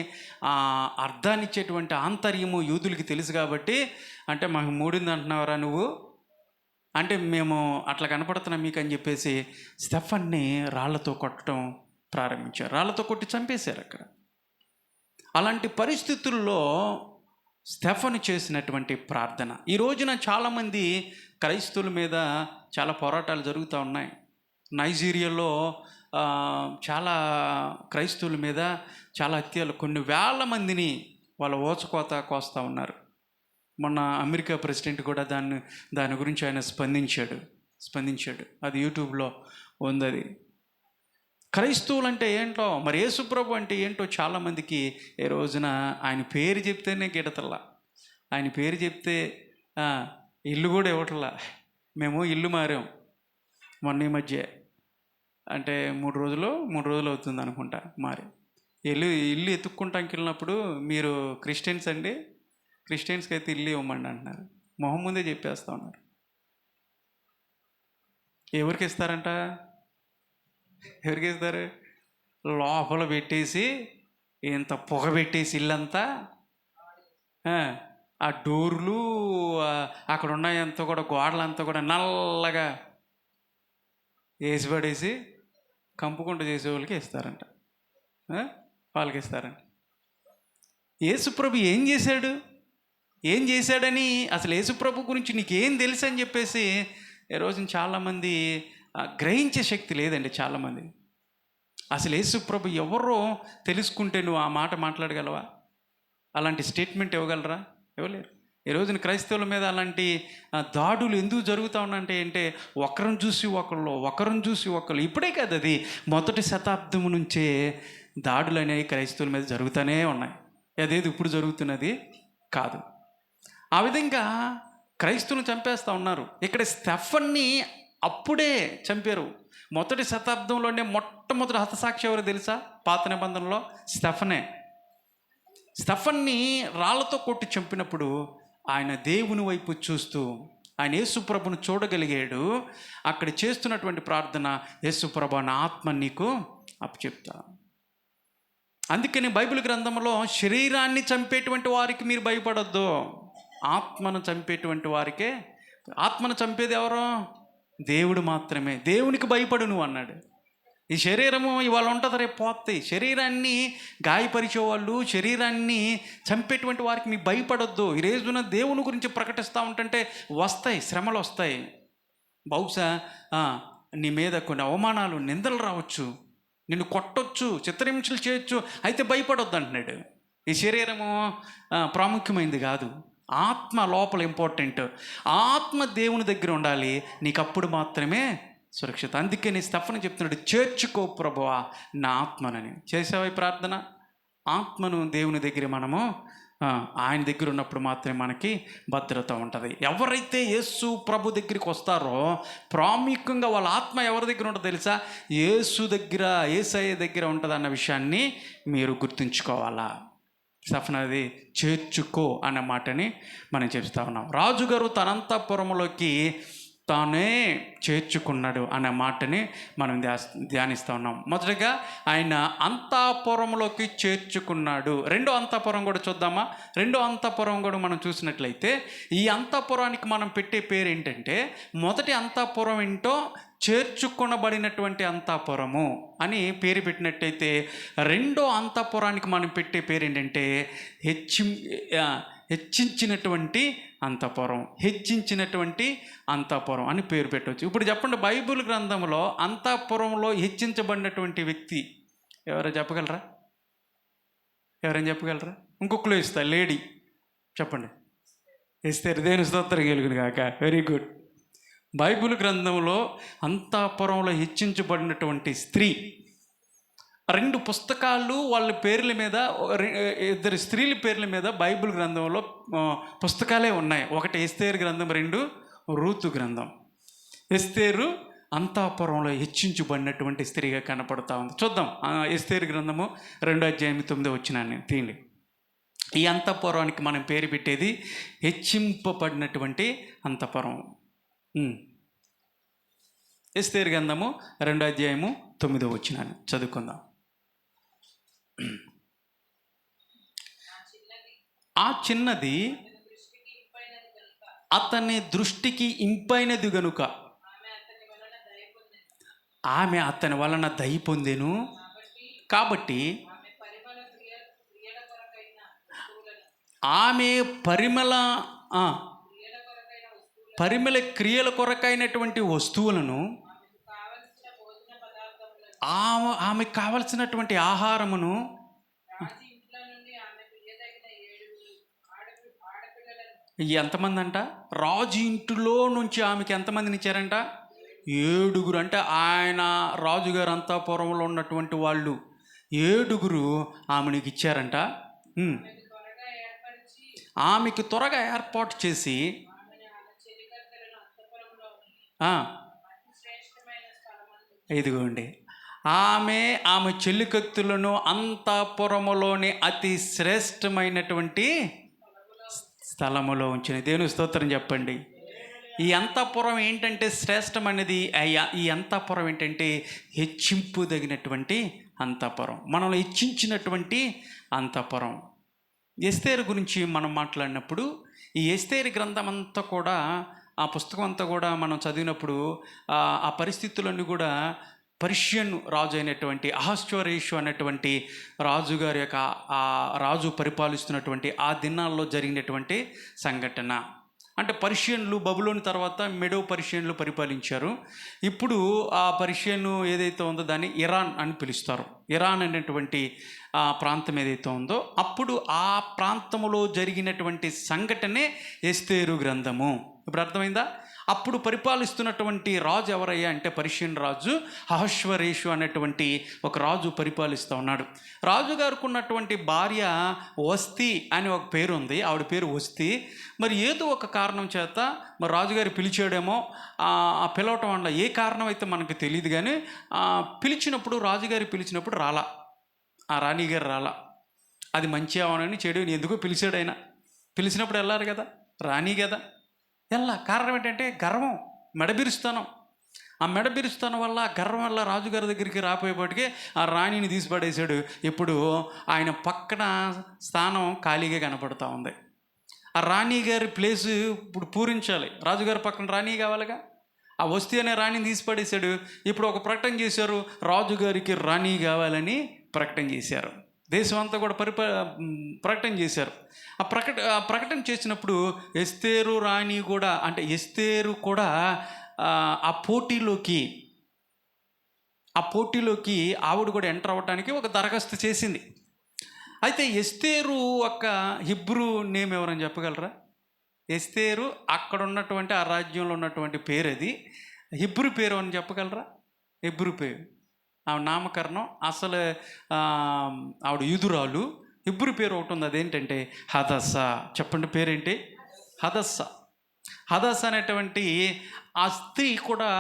Speaker 1: అర్థాన్ని ఇచ్చేటువంటి ఆంతర్యము యూదులకి తెలుసు కాబట్టి, అంటే మాకు మూడింది అంటున్నావరా నువ్వు, అంటే మేము అట్లా కనపడుతున్నాం మీకు అని చెప్పేసి స్టెఫన్ని రాళ్లతో కొట్టడం ప్రారంభించారు. రాళ్లతో కొట్టి చంపేశారు అక్కడ. అలాంటి పరిస్థితుల్లో స్టెఫను చేసినటువంటి ప్రార్థన. ఈ రోజున చాలామంది క్రైస్తవుల మీద చాలా పోరాటాలు జరుగుతూ ఉన్నాయి. నైజీరియాలో చాలా క్రైస్తవుల మీద చాలా హత్యలు, కొన్ని వేల మందిని వాళ్ళ ఓచకోత కోస్తూ ఉన్నారు. మొన్న అమెరికా ప్రెసిడెంట్ కూడా దాని గురించి ఆయన స్పందించాడు. అది యూట్యూబ్లో ఉంది. అది క్రైస్తవులు అంటే ఏంటో, మరి యేసుప్రభు అంటే ఏంటో చాలామందికి ఈ రోజున ఆయన పేరు చెప్తేనే గిడతల్లా. ఆయన పేరు చెప్తే ఇల్లు కూడా ఇవ్వట్లా. మేము ఇల్లు మారాం మొన్న ఈ మధ్య, అంటే మూడు రోజులు అవుతుంది అనుకుంటా మారి. ఇల్లు ఎత్తుక్కుంటానికి వెళ్ళినప్పుడు మీరు క్రిస్టియన్స్ అండి, క్రిస్టియన్స్కి అయితే ఇల్లు ఇవ్వమండి అంటున్నారు. మొహం ముందే చెప్పేస్తూ ఉన్నారు. ఎవరికి ఇస్తారంట? ఎవరికి ఇస్తారు? లోపల పెట్టేసి ఇంత పొగ పెట్టేసి ఇల్లంతా, ఆ డోర్లు అక్కడ ఉన్నాయంతా కూడా, గోడలంతా కూడా నల్లగా వేసి పడేసి కంపుకుంటూ చేసే వాళ్ళకి ఇస్తారంట. వాళ్ళకి ఇస్తారంట. యేసుప్రభు ఏం చేశాడని, అసలు యేసుప్రభు గురించి నీకేం తెలుసు అని చెప్పేసి ఈరోజు చాలామంది గ్రహించే శక్తి లేదండి. చాలామంది అసలు యేసుప్రభు ఎవరో తెలుసుకుంటే నువ్వు ఆ మాట మాట్లాడగలవా? అలాంటి స్టేట్మెంట్ ఇవ్వగలరా? ఇవ్వలేరు. ఈ రోజున క్రైస్తవుల మీద అలాంటి దాడులు ఎందుకు జరుగుతూ ఉన్నాయంటే ఒకరిని చూసి ఒకళ్ళు. ఇప్పుడే కాదు, అది మొదటి శతాబ్దం నుంచే దాడులు అనేవి క్రైస్తవుల మీద జరుగుతూనే ఉన్నాయి. అదేది ఇప్పుడు జరుగుతున్నది కాదు. ఆ విధంగా క్రైస్తవులను చంపేస్తూ ఉన్నారు. ఇక్కడ స్టెఫన్ని అప్పుడే చంపారు. మొదటి శతాబ్దంలోనే మొట్టమొదటి హతసాక్షి ఎవరు తెలుసా? పాత నిబంధనలో స్టెఫన్ని రాళ్లతో కొట్టి చంపినప్పుడు ఆయన దేవుని వైపు చూస్తూ ఆయన యేసుప్రభును చూడగలిగాడు. అక్కడ చేస్తున్నటువంటి ప్రార్థన, యేసుప్రభు నా ఆత్మ నీకు అప్పచెప్తా. అందుకని బైబిల్ గ్రంథంలో శరీరాన్ని చంపేటువంటి వారికి మీరు భయపడొద్దు, ఆత్మను చంపేటువంటి వారికే. ఆత్మను చంపేది ఎవరో? దేవుడు మాత్రమే. దేవునికి భయపడు నువ్వు అన్నాడు. ఈ శరీరము ఇవాళ ఉంటుంది, రేపు పోతాయి. శరీరాన్ని గాయపరిచేవాళ్ళు, శరీరాన్ని చంపేటువంటి వారికి మీరు భయపడొద్దు. ఈ రోజున దేవుని గురించి ప్రకటిస్తూ ఉంటుంటే వస్తాయి, శ్రమలు వస్తాయి. బహుశా నీ మీద కొన్ని అవమానాలు, నిందలు రావచ్చు, నిన్ను కొట్టొచ్చు, చిత్రహింసలు చేయొచ్చు. అయితే భయపడొద్దు అంటున్నాడు. ఈ శరీరము ప్రాముఖ్యమైనది కాదు, ఆత్మ లోపల ఇంపార్టెంట్. ఆత్మ దేవుని దగ్గర ఉండాలి, నీకు అప్పుడు మాత్రమే సురక్షిత. అందుకే నీ స్టెఫను చెప్తున్నాడు, చేర్చుకో ప్రభువా నా ఆత్మనని. చేసావా ఈ ప్రార్థన? ఆత్మను దేవుని దగ్గర మనము ఆయన దగ్గర ఉన్నప్పుడు మాత్రమే మనకి భద్రత ఉంటుంది. ఎవరైతే యేసు ప్రభు దగ్గరికి వస్తారో ప్రాముఖ్యంగా వాళ్ళ ఆత్మ ఎవరి దగ్గర ఉంటుందో తెలుసా? యేసు దగ్గర, యేసయ్య దగ్గర ఉంటుంది అన్న విషయాన్ని మీరు గుర్తుంచుకోవాలా. స్టెఫనది చేర్చుకో అన్న మాటని మనం చెప్తా ఉన్నాం. రాజుగారు తన అంతఃపురంలోకి తానే చేర్చుకున్నాడు అనే మాటని మనం ధ్యానిస్తూ ఉన్నాం. మొదటగా ఆయన అంతఃపురంలోకి చేర్చుకున్నాడు. రెండో అంతఃపురం కూడా చూద్దామా? రెండో అంతఃపురం కూడా మనం చూసినట్లయితే ఈ అంతఃపురానికి మనం పెట్టే పేరు ఏంటంటే, మొదటి అంతఃపురం ఏంటో చేర్చుకొనబడినటువంటి అంతఃపురము అని పేరు పెట్టినట్టయితే, రెండో అంతఃపురానికి మనం పెట్టే పేరు ఏంటంటే హెచ్చించినటువంటి అంతఃపురం అని పేరు పెట్టవచ్చు. ఇప్పుడు చెప్పండి, బైబిల్ గ్రంథంలో అంతఃపురంలో హెచ్చించబడినటువంటి వ్యక్తి ఎవరైనా చెప్పగలరా? ఇంకొకరు ఇస్తా, లేడీ చెప్పండి. ఎస్తేరు. దేని స్తోత్రం కలుగును గాక. Very good. బైబిల్ గ్రంథంలో అంతఃపురంలో హెచ్చించబడినటువంటి స్త్రీ, 2 పుస్తకాలు వాళ్ళ పేర్ల మీద, 2 స్త్రీల పేర్ల మీద బైబిల్ గ్రంథంలో పుస్తకాలే ఉన్నాయి. ఒకటి ఎస్తేరు గ్రంథం, 2 రూతు గ్రంథం. ఎస్తేరు అంతఃపురంలో హెచ్చించబడినటువంటి స్త్రీగా కనపడుతూ ఉంది. చూద్దాం ఎస్తేరు గ్రంథము 2వ అధ్యాయం 9వ వచనాన్ని తీయండి. ఈ అంతఃపురానికి మనం పేరు పెట్టేది హెచ్చింపబడినటువంటి అంతఃపురం. ఎస్తేరు గ్రంథము 2వ అధ్యాయము 9వ వచనాన్ని చదువుకుందాం. ఆ చిన్నది అతని దృష్టికి ఇంపైనది గనుక ఆమె అతని వలన దయ పొందెను. కాబట్టి ఆమె పరిమళ క్రియల కొరకైనటువంటి వస్తువులను, ఆమెకు కావలసినటువంటి ఆహారమును, ఎంతమంది అంట, రాజు ఇంటిలో నుంచి ఆమెకి ఎంతమందిని ఇచ్చారంట? 7. అంటే ఆయన రాజుగారు అంతఃపురంలో ఉన్నటువంటి వాళ్ళు 7 ఆమెనికి ఇచ్చారంట. ఆమెకి త్వరగా ఏర్పాటు చేసి ఇదిగోండి, ఆమె చెలికత్తులను అంతఃపురములోని అతి శ్రేష్టమైనటువంటి స్థలములో ఉంచిన. దేవుని స్తోత్రం చెప్పండి. ఈ అంతఃపురం ఏంటంటే శ్రేష్టమైనది. ఈ అంతఃపురం ఏంటంటే హెచ్చింపుదగినటువంటి అంతఃపురం, మనల్ని హెచ్చించినటువంటి అంతఃపురం. ఎస్తేరు గురించి మనం మాట్లాడినప్పుడు ఈ ఎస్తేరు గ్రంథం అంతా కూడా, ఆ పుస్తకం అంతా కూడా మనం చదివినప్పుడు ఆ పరిస్థితులన్నీ కూడా పర్షియన్ రాజు అయినటువంటి అహష్వేరోషు అనేటువంటి రాజుగారి యొక్క ఆ రాజు పరిపాలిస్తున్నటువంటి ఆ దినాల్లో జరిగినటువంటి సంఘటన. అంటే పర్షియన్లు బబులోని తర్వాత మెడో పర్షియన్లు పరిపాలించారు. ఇప్పుడు ఆ పర్షియన్ ఏదైతే ఉందో దాన్ని ఇరాన్ అని పిలుస్తారు. ఇరాన్ అనేటువంటి ఆ ప్రాంతం ఏదైతే ఉందో, అప్పుడు ఆ ప్రాంతంలో జరిగినటువంటి సంఘటనే ఎస్తేరు గ్రంథము. ఇప్పుడు అర్థమైందా? అప్పుడు పరిపాలిస్తున్నటువంటి రాజు ఎవరయ్యా అంటే పర్షియన్ రాజు అహష్వేరోషు అనేటువంటి ఒక రాజు పరిపాలిస్తూ ఉన్నాడు. రాజుగారికి ఉన్నటువంటి భార్య వస్తీ అని ఒక పేరు ఉంది, ఆవిడ పేరు వస్తీ. మరి ఏదో ఒక కారణం చేత మరి రాజుగారు పిలిచాడేమో, ఆ పిలవటం వల్ల ఏ కారణం అయితే మనకు తెలియదు, కానీ పిలిచినప్పుడు, రాజుగారు పిలిచినప్పుడు రాలా, ఆ రాణిగారు రాలా. అది మంచి అవనని చెడు ఎందుకో పిలిచాడు ఆయన. పిలిచినప్పుడు వెళ్ళారు కదా, రాణి కదా, కారణం ఏంటంటే గర్వం, మెడబిరుస్తాను. ఆ మెడబిరుస్తాను వల్ల, గర్వం వల్ల రాజుగారి దగ్గరికి రాపోయేపటికే ఆ రాణిని తీసిపడేశాడు. ఇప్పుడు ఆయన పక్కన స్థానం ఖాళీగా కనపడుతూ ఉంది. ఆ రాణి గారి ప్లేసు ఇప్పుడు పూరించాలి, రాజుగారి పక్కన రాణి కావాలిగా. ఆ వస్తీ అనే రాణిని తీసిపడేశాడు. ఇప్పుడు ఒక ప్రకటన చేశారు, రాజుగారికి రాణి కావాలని ప్రకటన చేశారు. దేశం అంతా కూడా ప్రకటన చేశారు. ఆ ప్రకటన చేసినప్పుడు ఎస్తేరు రాణి కూడా, అంటే ఎస్తేరు కూడా ఆ పోటీలోకి ఆవిడ కూడా ఎంటర్ అవ్వడానికి ఒక దరఖాస్తు చేసింది. అయితే ఎస్తేరు ఒక హిబ్రూ నేమ్ ఎవరని చెప్పగలరా? ఎస్తేరు అక్కడ ఉన్నటువంటి ఆ రాజ్యంలో ఉన్నటువంటి పేరు, అది హిబ్రూ పేరు అని చెప్పగలరా? హిబ్రూ పేరు, ఆవిడ నామకరణం. అసలు ఆవిడ యూదురాలు. హిబ్రూ పేరు ఒకటి ఉంది, అదేంటంటే హదస్సా. చెప్పండి పేరేంటి? హదస్సా. హదస్సా అనేటువంటి ఆ స్త్రీ కూడా,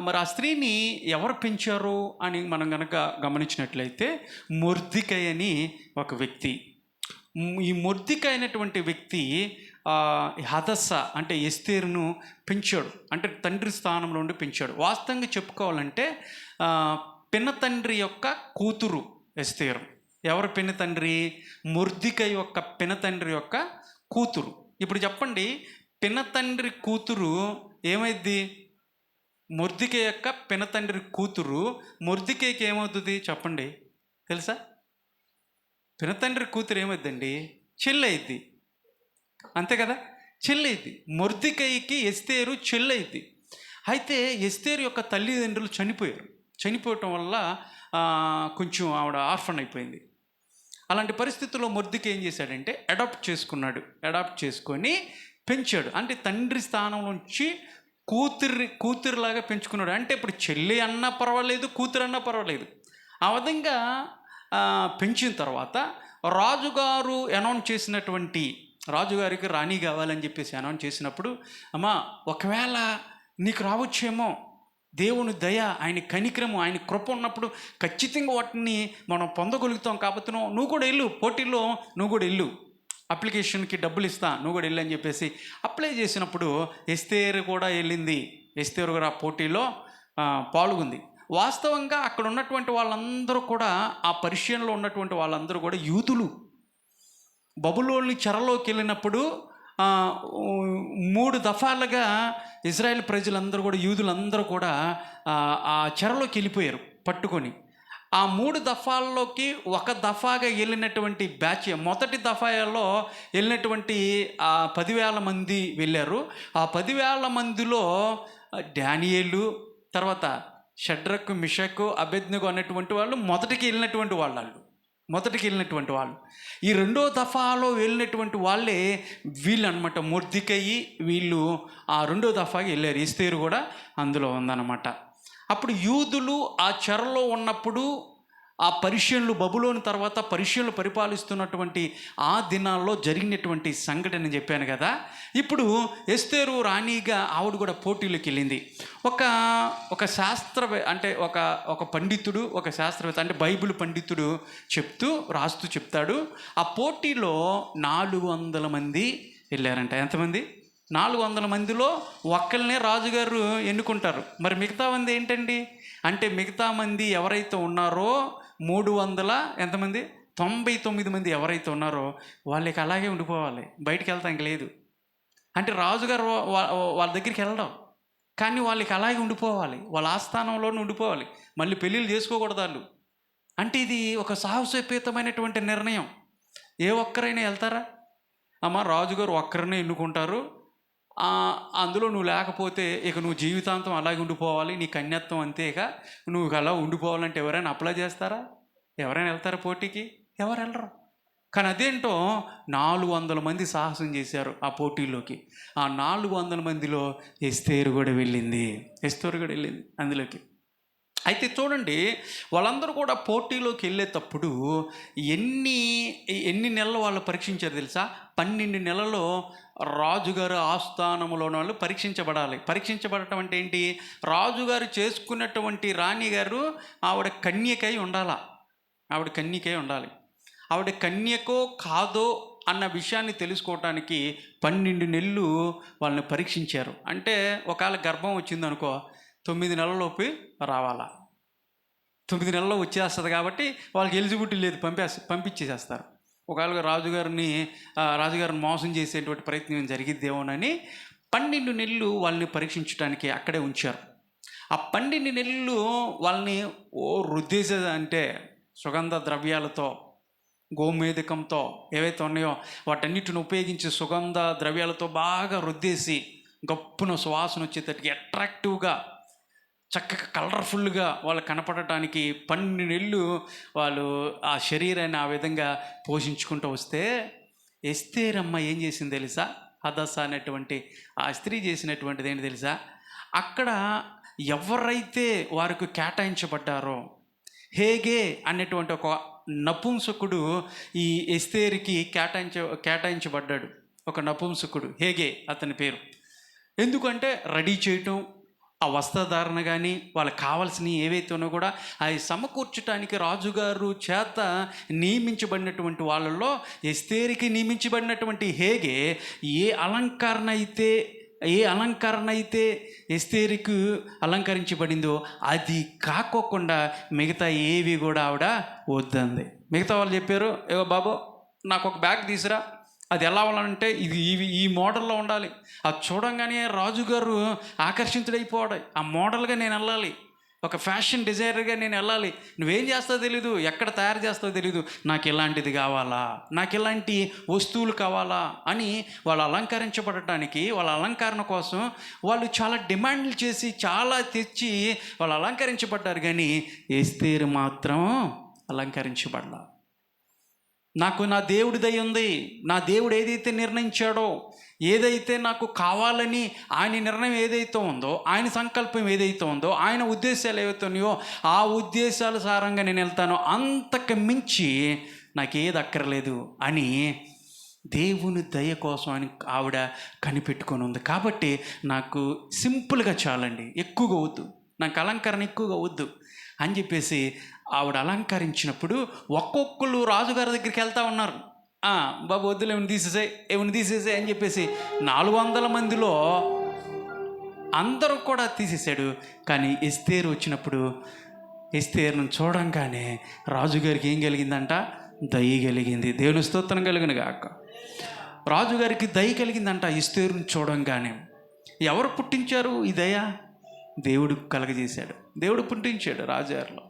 Speaker 1: మరి ఆ స్త్రీని ఎవరు పెంచారు అని మనం కనుక గమనించినట్లయితే మొర్దెకై అని ఒక వ్యక్తి. ఈ మొర్దెకై అయినటువంటి వ్యక్తి హదస్సా అంటే ఎస్తేరును పెంచాడు, అంటే తండ్రి స్థానంలో ఉండి పెంచాడు. వాస్తవంగా చెప్పుకోవాలంటే పిన్న తండ్రి యొక్క కూతురు ఎస్తేరు. ఎవరు పిన్న తండ్రి? మొర్దెకై యొక్క పిన్న తండ్రి యొక్క కూతురు. ఇప్పుడు చెప్పండి, పిన్న తండ్రి కూతురు ఏమైద్ది? మొర్దెకై యొక్క పిన్న తండ్రి కూతురు మొర్దెకైకి ఏమవుతుంది చెప్పండి? తెలుసా? పిన్న తండ్రి కూతురు ఏమైద్దండి? చెల్లైద్ది, అంతే కదా, చెల్లైద్ది. మొర్దెకైకి ఎస్తేరు చెల్లైద్ది. అయితే ఎస్తేరు యొక్క తల్లిదండ్రులు చనిపోవటం వల్ల కొంచెం ఆవిడ ఆర్ఫన్ అయిపోయింది. అలాంటి పరిస్థితుల్లో మొర్దెకై ఏం చేశాడంటే అడాప్ట్ చేసుకొని పెంచాడు. అంటే తండ్రి స్థానం నుంచి కూతురులాగా పెంచుకున్నాడు. అంటే ఇప్పుడు చెల్లి అన్నా పర్వాలేదు, కూతురు అన్నా పర్వాలేదు. ఆ విధంగా పెంచిన తర్వాత రాజుగారు అనౌన్స్ చేసినటువంటి, రాజుగారికి రాణి కావాలని చెప్పేసి అనౌన్స్ చేసినప్పుడు, అమ్మా ఒకవేళ నీకు రావచ్చేమో, దేవుని దయ, ఆయన కనికరము, ఆయన కృప ఉన్నప్పుడు ఖచ్చితంగా వాటిని మనం పొందగలుగుతాం. కాబట్టి నువ్వు కూడా వెళ్ళు, పోటీల్లో నువ్వు కూడా వెళ్ళు అప్లికేషన్కి డబ్బులు ఇస్తా, నువ్వు కూడా వెళ్ళని చెప్పేసి అప్లై చేసినప్పుడు ఎస్తేరు కూడా వెళ్ళింది. ఎస్తేరు కూడా ఆ పోటీలో పాల్గొంది. వాస్తవంగా అక్కడ ఉన్నటువంటి వాళ్ళందరూ కూడా, ఆ పర్షియన్లో ఉన్నటువంటి వాళ్ళందరూ కూడా యూదులు. బబులోని చెరలోకి వెళ్ళినప్పుడు 3 దఫాలుగా ఇజ్రాయెల్ ప్రజలందరూ కూడా, యూదులందరూ కూడా ఆ చెరలోకి వెళ్ళిపోయారు పట్టుకొని. ఆ 3 దఫాల్లోకి ఒక దఫాగా వెళ్ళినటువంటి బ్యాచ్, మొదటి దఫాలో వెళ్ళినటువంటి 10,000 మంది వెళ్ళారు. ఆ 10,000 మందిలో డానియేలు, తర్వాత షడ్రకు, మిషకు, అబేద్నెగో అనేటువంటి వాళ్ళు మొదటికి వెళ్ళినటువంటి వాళ్ళు. ఈ 2వ దఫాలో వెళ్ళినటువంటి వాళ్ళే వీళ్ళు అనమాట. మొర్దెకయి వీళ్ళు ఆ 2వ దఫాకి వెళ్ళారు. ఎస్తేరు కూడా అందులో ఉందన్నమాట. అప్పుడు యూదులు ఆ చెరలో ఉన్నప్పుడు, ఆ పర్షియన్లు, బబులోను తర్వాత పర్షియన్లు పరిపాలిస్తున్నటువంటి ఆ దినాల్లో జరిగినటువంటి సంఘటన చెప్పాను కదా. ఇప్పుడు ఎస్తేరు రాణిగా ఆవిడ కూడా పోటీలోకి వెళ్ళింది. ఒక అంటే ఒక పండితుడు, ఒక శాస్త్రవేత్త, అంటే బైబిల్ పండితుడు రాస్తూ చెప్తాడు, ఆ పోటీలో 400 మంది వెళ్ళారంట. ఎంతమంది? 400 మందిలో ఒక్కళ్ళనే రాజుగారు ఎన్నుకుంటారు. మరి మిగతా మంది ఏంటండి అంటే, మిగతా మంది ఎవరైతే ఉన్నారో 300 ఎంతమంది 99 మంది ఎవరైతే ఉన్నారో వాళ్ళకి అలాగే ఉండిపోవాలి, బయటికి వెళ్తానికి లేదు. అంటే రాజుగారు వాళ్ళ దగ్గరికి వెళ్ళడం, కానీ వాళ్ళకి అలాగే ఉండిపోవాలి, వాళ్ళ ఆస్థానంలోనే ఉండిపోవాలి, మళ్ళీ పెళ్ళిళ్ళు చేసుకోకూడదు వాళ్ళు. అంటే ఇది ఒక సాహసోపేతమైనటువంటి నిర్ణయం. ఏ ఒక్కరైనా వెళ్తారా? అమ్మ, రాజుగారు ఒక్కరినే ఎన్నుకుంటారు, అందులో నువ్వు లేకపోతే ఇక నువ్వు జీవితాంతం అలాగే ఉండిపోవాలి, నీ కన్యత్వం అంతేక నువ్వు అలా ఉండిపోవాలంటే ఎవరైనా అప్లై చేస్తారా? ఎవరైనా వెళ్తారా పోటీకి? ఎవరు వెళ్ళరు. కానీ అదేంటో 400 మంది సాహసం చేశారు ఆ పోటీల్లోకి. ఆ 400 మందిలో ఎస్తేరు కూడా వెళ్ళింది అందులోకి. అయితే చూడండి, వాళ్ళందరూ కూడా పోటీలోకి వెళ్ళేటప్పుడు ఎన్ని నెలలు వాళ్ళు పరీక్షించారు తెలుసా? 12 నెలల్లో రాజుగారు ఆస్థానంలో వాళ్ళు పరీక్షించబడటం అంటే ఏంటి? రాజుగారు చేసుకున్నటువంటి రాణిగారు ఆవిడ కన్యకై ఉండాలి. ఆవిడ కన్యకో కాదో అన్న విషయాన్ని తెలుసుకోవటానికి 12 నెలలు వాళ్ళని పరీక్షించారు. అంటే ఒకవేళ గర్భం వచ్చిందనుకో, 9 నెలలలోపు రావాలా. 9 నెలల్లో వచ్చేస్తుంది కాబట్టి వాళ్ళకి ఎలిజిబిలిటీ లేదు, పంపించేసేస్తారు. ఒకవేళ రాజుగారిని మోసం చేసేటువంటి ప్రయత్నం జరిగిద్దేమోనని 12 నెలలు వాళ్ళని పరీక్షించడానికి అక్కడే ఉంచారు. ఆ 12 నెలలు వాళ్ళని రుద్దేసేది, అంటే సుగంధ ద్రవ్యాలతో, గోమేధికంతో ఏవైతే ఉన్నాయో వాటన్నిటిని ఉపయోగించి సుగంధ ద్రవ్యాలతో బాగా రుద్దేసి గప్పున సువాసన వచ్చేటట్టుగా అట్రాక్టివ్గా, చక్కగా కలర్ఫుల్గా వాళ్ళు కనపడటానికి 12 నెలలు వాళ్ళు ఆ శరీరాన్ని ఆ విధంగా పోషించుకుంటూ వస్తే, ఎస్తేరమ్మ ఏం చేసింది తెలుసా? హదస అనేటువంటి ఆ స్త్రీ చేసినటువంటిది ఏంటి తెలుసా? అక్కడ ఎవరైతే వారికి కేటాయించబడ్డారో, హేగే అనేటువంటి ఒక నపుంసకుడు ఈ ఎస్తేరుకి కేటాయించబడ్డాడు. ఒక నపుంసకుడు, హేగే అతని పేరు. ఎందుకంటే రెడీ చేయటం, ఆ వస్త్రధారణ కానీ వాళ్ళకి కావాల్సినవి ఏవైతే ఉన్నా కూడా అవి సమకూర్చడానికి రాజుగారు చేత నియమించబడినటువంటి వాళ్ళల్లో ఎస్తేరుకి నియమించబడినటువంటి హేగే ఏ అలంకరణ అయితే ఎస్తేరుకు అలంకరించబడిందో అది కాకోకుండా మిగతా ఏవి కూడా ఆవిడ వద్దంది. మిగతా వాళ్ళు చెప్పారు, ఏవో బాబు నాకు ఒక బ్యాగ్ తీసురా, అది ఎలా ఉండాలంటే ఈ మోడల్లో ఉండాలి. అది చూడంగానే రాజుగారు ఆకర్షితుడైపోవాలి, ఆ మోడల్గా నేను వెళ్ళాలి, ఒక ఫ్యాషన్ డిజైనర్గా నేను వెళ్ళాలి. నువ్వేం చేస్తావో తెలీదు, ఎక్కడ తయారు చేస్తావో తెలీదు, నాకు ఇలాంటిది కావాలా, నాకు ఇలాంటి వస్తువులు కావాలా అని వాళ్ళు అలంకరించబడటానికి, వాళ్ళ అలంకరణ కోసం వాళ్ళు చాలా డిమాండ్లు చేసి చాలా తెచ్చి వాళ్ళు అలంకరించబడ్డారు. కానీ ఎస్తేరు మాత్రం అలంకరించబడాల. నాకు నా దేవుడి దయ ఉంది, నా దేవుడు ఏదైతే నిర్ణయించాడో, ఏదైతే నాకు కావాలని ఆయన నిర్ణయం ఏదైతే ఉందో, ఆయన సంకల్పం ఏదైతే ఉందో, ఆయన ఉద్దేశాలు ఏవైతే ఉన్నాయో ఆ ఉద్దేశాల సారంగా నేను వెళ్తాను, అంతకు మించి నాకేది అక్కర్లేదు అని దేవుని దయ కోసం అని ఆవిడ కనిపెట్టుకొని ఉంది. కాబట్టి నాకు సింపుల్గా చాలండి, ఎక్కువగా వద్దు, నాకు అలంకరణ ఎక్కువగా వద్దు అని చెప్పేసి ఆవిడ అలంకరించినప్పుడు ఒక్కొక్కరు రాజుగారి దగ్గరికి వెళ్తూ ఉన్నారు. బాబు వద్దులు ఏమైనా తీసేసాయి అని చెప్పేసి 400 మందిలో అందరూ కూడా తీసేశాడు. కానీ ఎస్తేరు వచ్చినప్పుడు ఎస్తేరును చూడంగానే రాజుగారికి ఏం కలిగిందంట? దయ కలిగింది. దేవుని స్తోత్రం కలిగిన గాక. రాజుగారికి దయ కలిగిందంట ఎస్తేరును చూడంగానే. ఎవరు పుట్టించారు ఈ దయ? దేవుడు కలగజేశాడు, దేవుడు పుట్టించాడు రాజుగారిలో.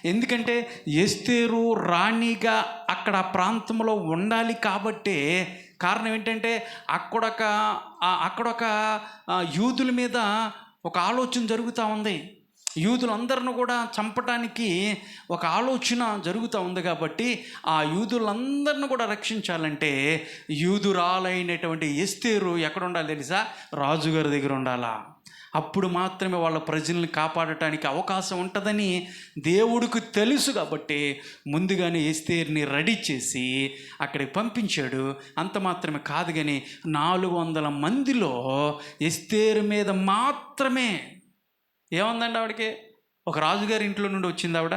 Speaker 1: ఎందుకంటే ఎస్తేరు రాణిగా అక్కడ ప్రాంతంలో ఉండాలి కాబట్టే. కారణం ఏంటంటే అక్కడొక యూదుల మీద ఒక ఆలోచన జరుగుతూ ఉంది. యూదులందరిని కూడా చంపటానికి ఒక ఆలోచన జరుగుతూ ఉంది కాబట్టి ఆ యూదులందరిని కూడా రక్షించాలంటే యూదురాలైనటువంటి ఎస్తేరు ఎక్కడ ఉండాలి తెలుసా? రాజుగారి దగ్గర ఉండాలా. అప్పుడు మాత్రమే వాళ్ళ ప్రజల్ని కాపాడటానికి అవకాశం ఉంటుందని దేవుడికి తెలుసు కాబట్టి ముందుగానే ఎస్తేరుని రెడీ చేసి అక్కడికి పంపించాడు. అంత మాత్రమే కాదు, కానీ 400 మందిలో ఎస్తేరు మీద మాత్రమే ఏముందండి? ఆవిడకి ఒక రాజుగారి ఇంట్లో నుండి వచ్చిందా? ఆవిడ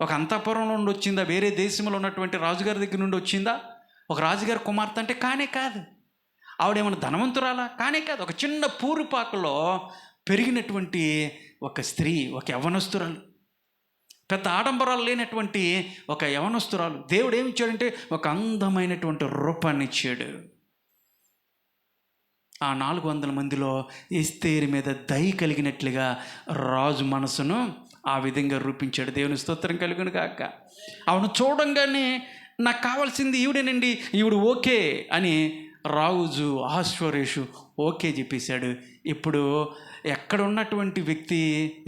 Speaker 1: ఒక అంతఃపురంలో నుండి వచ్చిందా? వేరే దేశంలో ఉన్నటువంటి రాజుగారి దగ్గర నుండి వచ్చిందా? ఒక రాజుగారి కుమార్తె అంటే కానే కాదు. ఆవిడేమన్నా ధనవంతురాలా? కానే కాదు. ఒక చిన్న పూరిపాకలో పెరిగినటువంటి ఒక స్త్రీ, ఒక యవ్వనస్తురాలు, పెద్ద ఆడంబరాలు లేనటువంటి ఒక యవ్వనస్తురాలు. దేవుడు ఏమి ఇచ్చాడంటే ఒక అందమైనటువంటి రూపాన్ని ఇచ్చాడు. ఆ 400 మందిలో ఎస్తేరు మీద దయ కలిగినట్లుగా రాజు మనసును ఆ విధంగా రూపించాడు. దేవుని స్తోత్రం కలుగును గాక. ఆవిడ చూడంగానే నాకు కావాల్సింది ఈవిడేనండి, ఈవిడ ఓకే అని రాజు ఆశ్వరేషు ఓకే చెప్పేశాడు. ఇప్పుడు ఎక్కడ ఉన్నటువంటి వ్యక్తి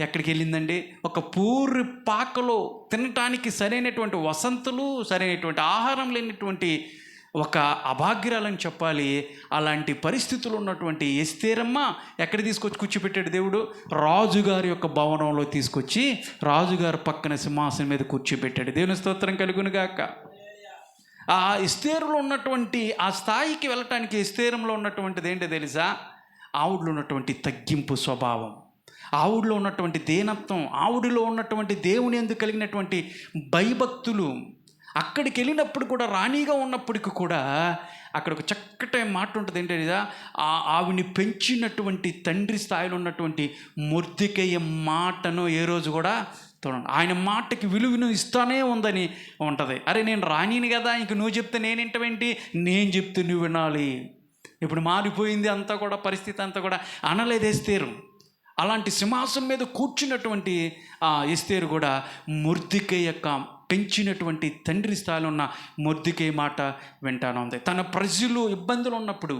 Speaker 1: ఎక్కడికి వెళ్ళిందండి? ఒక పూరి పాకలో తినటానికి సరైనటువంటి వసంతులు, సరైనటువంటి ఆహారం లేనటువంటి ఒక అభాగ్యురాలని చెప్పాలి. అలాంటి పరిస్థితులు ఉన్నటువంటి ఎస్తేరమ్మ ఎక్కడ తీసుకొచ్చి కూర్చోపెట్టాడు దేవుడు? రాజుగారి యొక్క భవనంలో తీసుకొచ్చి రాజుగారి పక్కన సింహాసనం మీద కూర్చోబెట్టాడు. దేవుని స్తోత్రం కలుగును గాక. ఆ ఎస్తేరులో ఉన్నటువంటి ఆ స్థాయికి వెళ్ళటానికి ఎస్తేరంలో ఉన్నటువంటిది ఏంటో తెలుసా? ఆవిడలో ఉన్నటువంటి తగ్గింపు స్వభావం, ఆవిడలో ఉన్నటువంటి దీనత్వం, ఆవిడలో ఉన్నటువంటి దేవుని యందు కలిగినటువంటి భయభక్తులు. అక్కడికి వెళ్ళినప్పుడు కూడా రాణిగా ఉన్నప్పటికీ కూడా అక్కడ ఒక చక్కటి మాట ఉంటుంది. ఏంటంటే ఆవిని పెంచినటువంటి తండ్రి స్థాయిలో ఉన్నటువంటి మొర్దెకయ్య మాటను ఏ రోజు కూడా చూడండి, ఆయన మాటకి విలువను ఇస్తానే ఉందని ఉంటుంది. అరే నేను రాణిని కదా, ఇంక నువ్వు చెప్తే నేనేంటవేంటి, నేను చెప్తే నువ్వు వినాలి. ఇప్పుడు మారిపోయింది అంతా కూడా, పరిస్థితి అంతా కూడా. అనలేదు ఎస్తేరు. అలాంటి సింహాసనం మీద కూర్చున్నటువంటి ఆ ఎస్తేరు కూడా మొర్దెకయ్య యొక్క పెంచినటువంటి తండ్రి స్థాయిలో ఉన్న మొర్దెకయ్య మాట వింటానే ఉంది. తన ప్రజలు ఇబ్బందులు ఉన్నప్పుడు,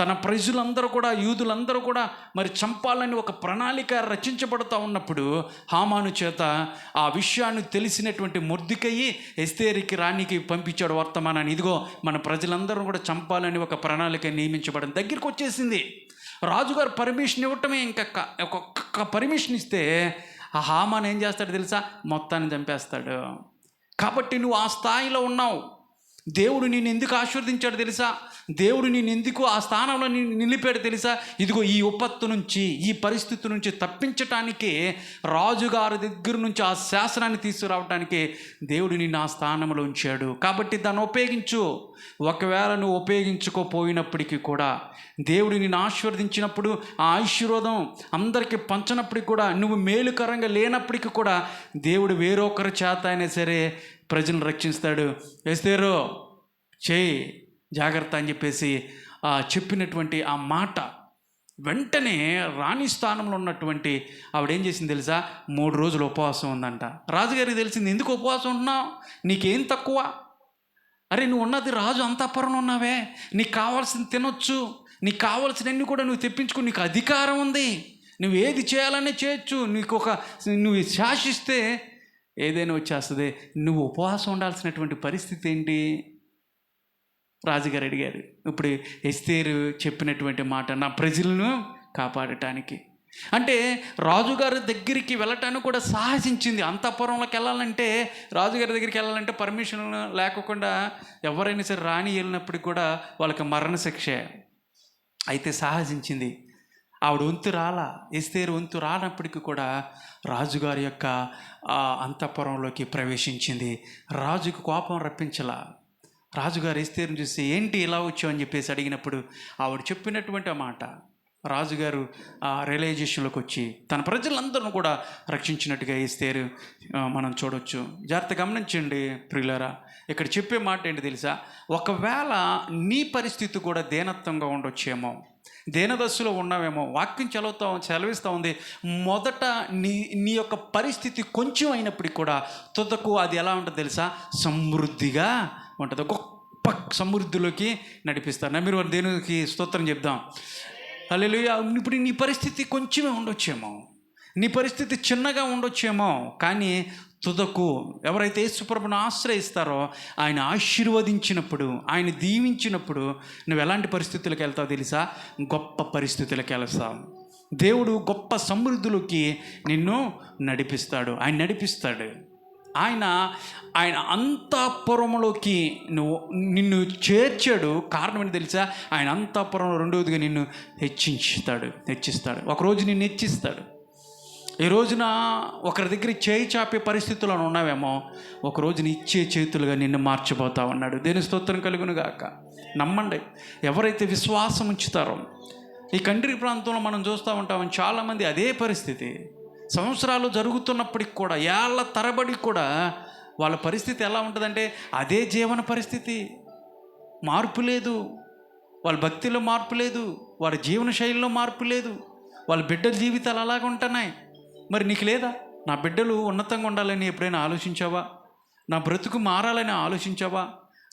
Speaker 1: తన ప్రజలందరూ కూడా, యూదులందరూ కూడా మరి చంపాలని ఒక ప్రణాళిక రచించబడుతూ ఉన్నప్పుడు హామాను చేత ఆ విషయాన్ని తెలిసినటువంటి మొర్దెకయ్య ఎస్తేరుకి రాణికి పంపించాడు వర్తమానాన్ని. ఇదిగో మన ప్రజలందరూ కూడా చంపాలని ఒక ప్రణాళిక నియమించబడిన దగ్గరికి వచ్చేసింది. రాజుగారు పర్మిషన్ ఇవ్వటమే, ఒక్కొక్క పర్మిషన్ ఇస్తే ఆ హామాన్ ఏం చేస్తాడు తెలుసా? మొత్తాన్ని చంపేస్తాడు. కాబట్టి నువ్వు ఆ స్థాయిలో ఉన్నావు. దేవుడు నిన్ను ఎందుకు ఆశీర్వదించాడు తెలుసా? దేవుడు నిన్ను ఎందుకు ఆ స్థానంలో నిలిపాడు తెలుసా? ఇదిగో ఈ విపత్తు నుంచి, ఈ పరిస్థితి నుంచి తప్పించటానికి, రాజుగారి దగ్గర నుంచి ఆ శాసనాన్ని తీసుకురావడానికి దేవుడు నిన్ను ఆ స్థానంలో ఉంచాడు. కాబట్టి దాన్ని ఉపయోగించు. ఒకవేళ నువ్వు ఉపయోగించుకోపోయినప్పటికీ కూడా, దేవుడు నిన్ను ఆశీర్వదించినప్పుడు ఆ ఆశీర్వాదం అందరికీ పంచినప్పటికీ కూడా, నువ్వు మేలుకరంగా లేనప్పటికీ కూడా దేవుడు వేరొకరి చేత అయినా సరే ప్రజలను రక్షిస్తాడు. ఎస్తేరు చేయి జాగ్రత్త అని చెప్పేసి చెప్పినటువంటి ఆ మాట వెంటనే రాణి స్థానంలో ఉన్నటువంటి ఆవిడేం చేసింది తెలుసా? 3 రోజులు ఉపవాసం ఉందంట. రాజుగారికి తెలిసింది, ఎందుకు ఉపవాసం ఉంటున్నావు, నీకేం తక్కువ? అరే నువ్వు ఉన్నది రాజు అంతఃపురంలో ఉన్నావే, నీకు కావాల్సింది తినొచ్చు, నీకు కావాల్సినవన్నీ కూడా నువ్వు తెప్పించుకో, నీకు అధికారం ఉంది, నువ్వు ఏది చేయాలనే చేయొచ్చు, నువ్వు శాసిస్తే ఏదైనా వచ్చేస్తుంది. నువ్వు ఉపవాసం ఉండాల్సినటువంటి పరిస్థితి ఏంటి? రాజుగారు అడిగారు. ఇప్పుడు ఎస్తేరు చెప్పినటువంటి మాట, నా ప్రజలను కాపాడటానికి. అంటే రాజుగారి దగ్గరికి వెళ్ళటానికి కూడా సాహసించింది. అంతఃపురంలోకి వెళ్ళాలంటే, రాజుగారి దగ్గరికి వెళ్ళాలంటే పర్మిషన్ లేకుండా ఎవరైనా సరే రాణి వెళ్ళినప్పటికి కూడా వాళ్ళకి మరణశిక్షే. అయితే సాహసించింది. ఆవిడ వంతు రాలా, ఎస్తేరు వంతు రానప్పటికీ కూడా రాజుగారి యొక్క అంతఃపురంలోకి ప్రవేశించింది. రాజుకు కోపం రప్పించలా, రాజుగారు ఎస్తేరుని చూసి ఏంటి ఇలా వచ్చావు అని చెప్పేసి అడిగినప్పుడు ఆవిడ చెప్పినటువంటి ఆ మాట రాజుగారు ఆ రియలైజేషన్లోకి వచ్చి తన ప్రజలందరిని కూడా రక్షించినట్టుగా ఎస్తేరు మనం చూడవచ్చు. జాగ్రత్త గమనించండి ప్రియులారా, ఇక్కడ చెప్పే మాట ఏంటి తెలుసా? ఒకవేళ నీ పరిస్థితి కూడా దీనత్వంగా ఉండొచ్చేమో, దీనదశలో ఉన్నావేమో, వాక్యం సెలవిస్తూ ఉంది మొదట నీ యొక్క పరిస్థితి కొంచెం అయినప్పటికీ కూడా తుదకు అది ఎలా ఉంటుంది తెలుసా? సమృద్ధిగా ఉంటుంది, గొప్ప సమృద్ధిలోకి నడిపిస్తారు. మీరు దేవునికి స్తోత్రం చెప్దాం. హల్లెలూయా. ఇప్పుడు నీ పరిస్థితి కొంచెమే ఉండొచ్చేమో, నీ పరిస్థితి చిన్నగా ఉండొచ్చేమో, కానీ తుదకు ఎవరైతే యేసుప్రభుని ఆశ్రయిస్తారో ఆయన ఆశీర్వదించినప్పుడు, ఆయన దీవించినప్పుడు నువ్వు ఎలాంటి పరిస్థితులకు వెళ్తావు తెలుసా? గొప్ప పరిస్థితులకు వెళ్తావు. దేవుడు గొప్ప సమృద్ధులకి నిన్ను నడిపిస్తాడు. ఆయన నడిపిస్తాడు. ఆయన అంతఃపురంలోకి నిన్ను చేర్చాడు. కారణం ఏంటి తెలుసా? ఆయన అంతఃపురంలో రెండవదిగా నిన్ను హెచ్చిస్తాడు. ఒకరోజు నిన్ను హెచ్చిస్తాడు. ఈ రోజున ఒకరి దగ్గర చేయి చాపే పరిస్థితుల్లో ఉన్నావేమో, ఒకరోజు నీ ఇచ్చే చేతులుగా నిన్ను మార్చిపోతా ఉన్నాడు. దేని స్తోత్రం కలుగును గాక. నమ్మండి, ఎవరైతే విశ్వాసం ఉంచుతారో. ఈ కంట్రీ ప్రాంతంలో మనం చూస్తూ ఉంటామని చాలామంది అదే పరిస్థితి, సంవత్సరాలు జరుగుతున్నప్పటికి కూడా, ఏళ్ల తరబడి కూడా వాళ్ళ పరిస్థితి ఎలా ఉంటుందంటే అదే జీవన పరిస్థితి. మార్పు లేదు, వాళ్ళ భక్తిలో మార్పు లేదు, వారి జీవన శైలిలో మార్పు లేదు, వాళ్ళ బిడ్డల జీవితాలు అలాగ ఉంటున్నాయి. మరి నీకు లేదా? నా బిడ్డలు ఉన్నతంగా ఉండాలని ఎప్పుడైనా ఆలోచించావా? నా బ్రతుకు మారాలని ఆలోచించావా?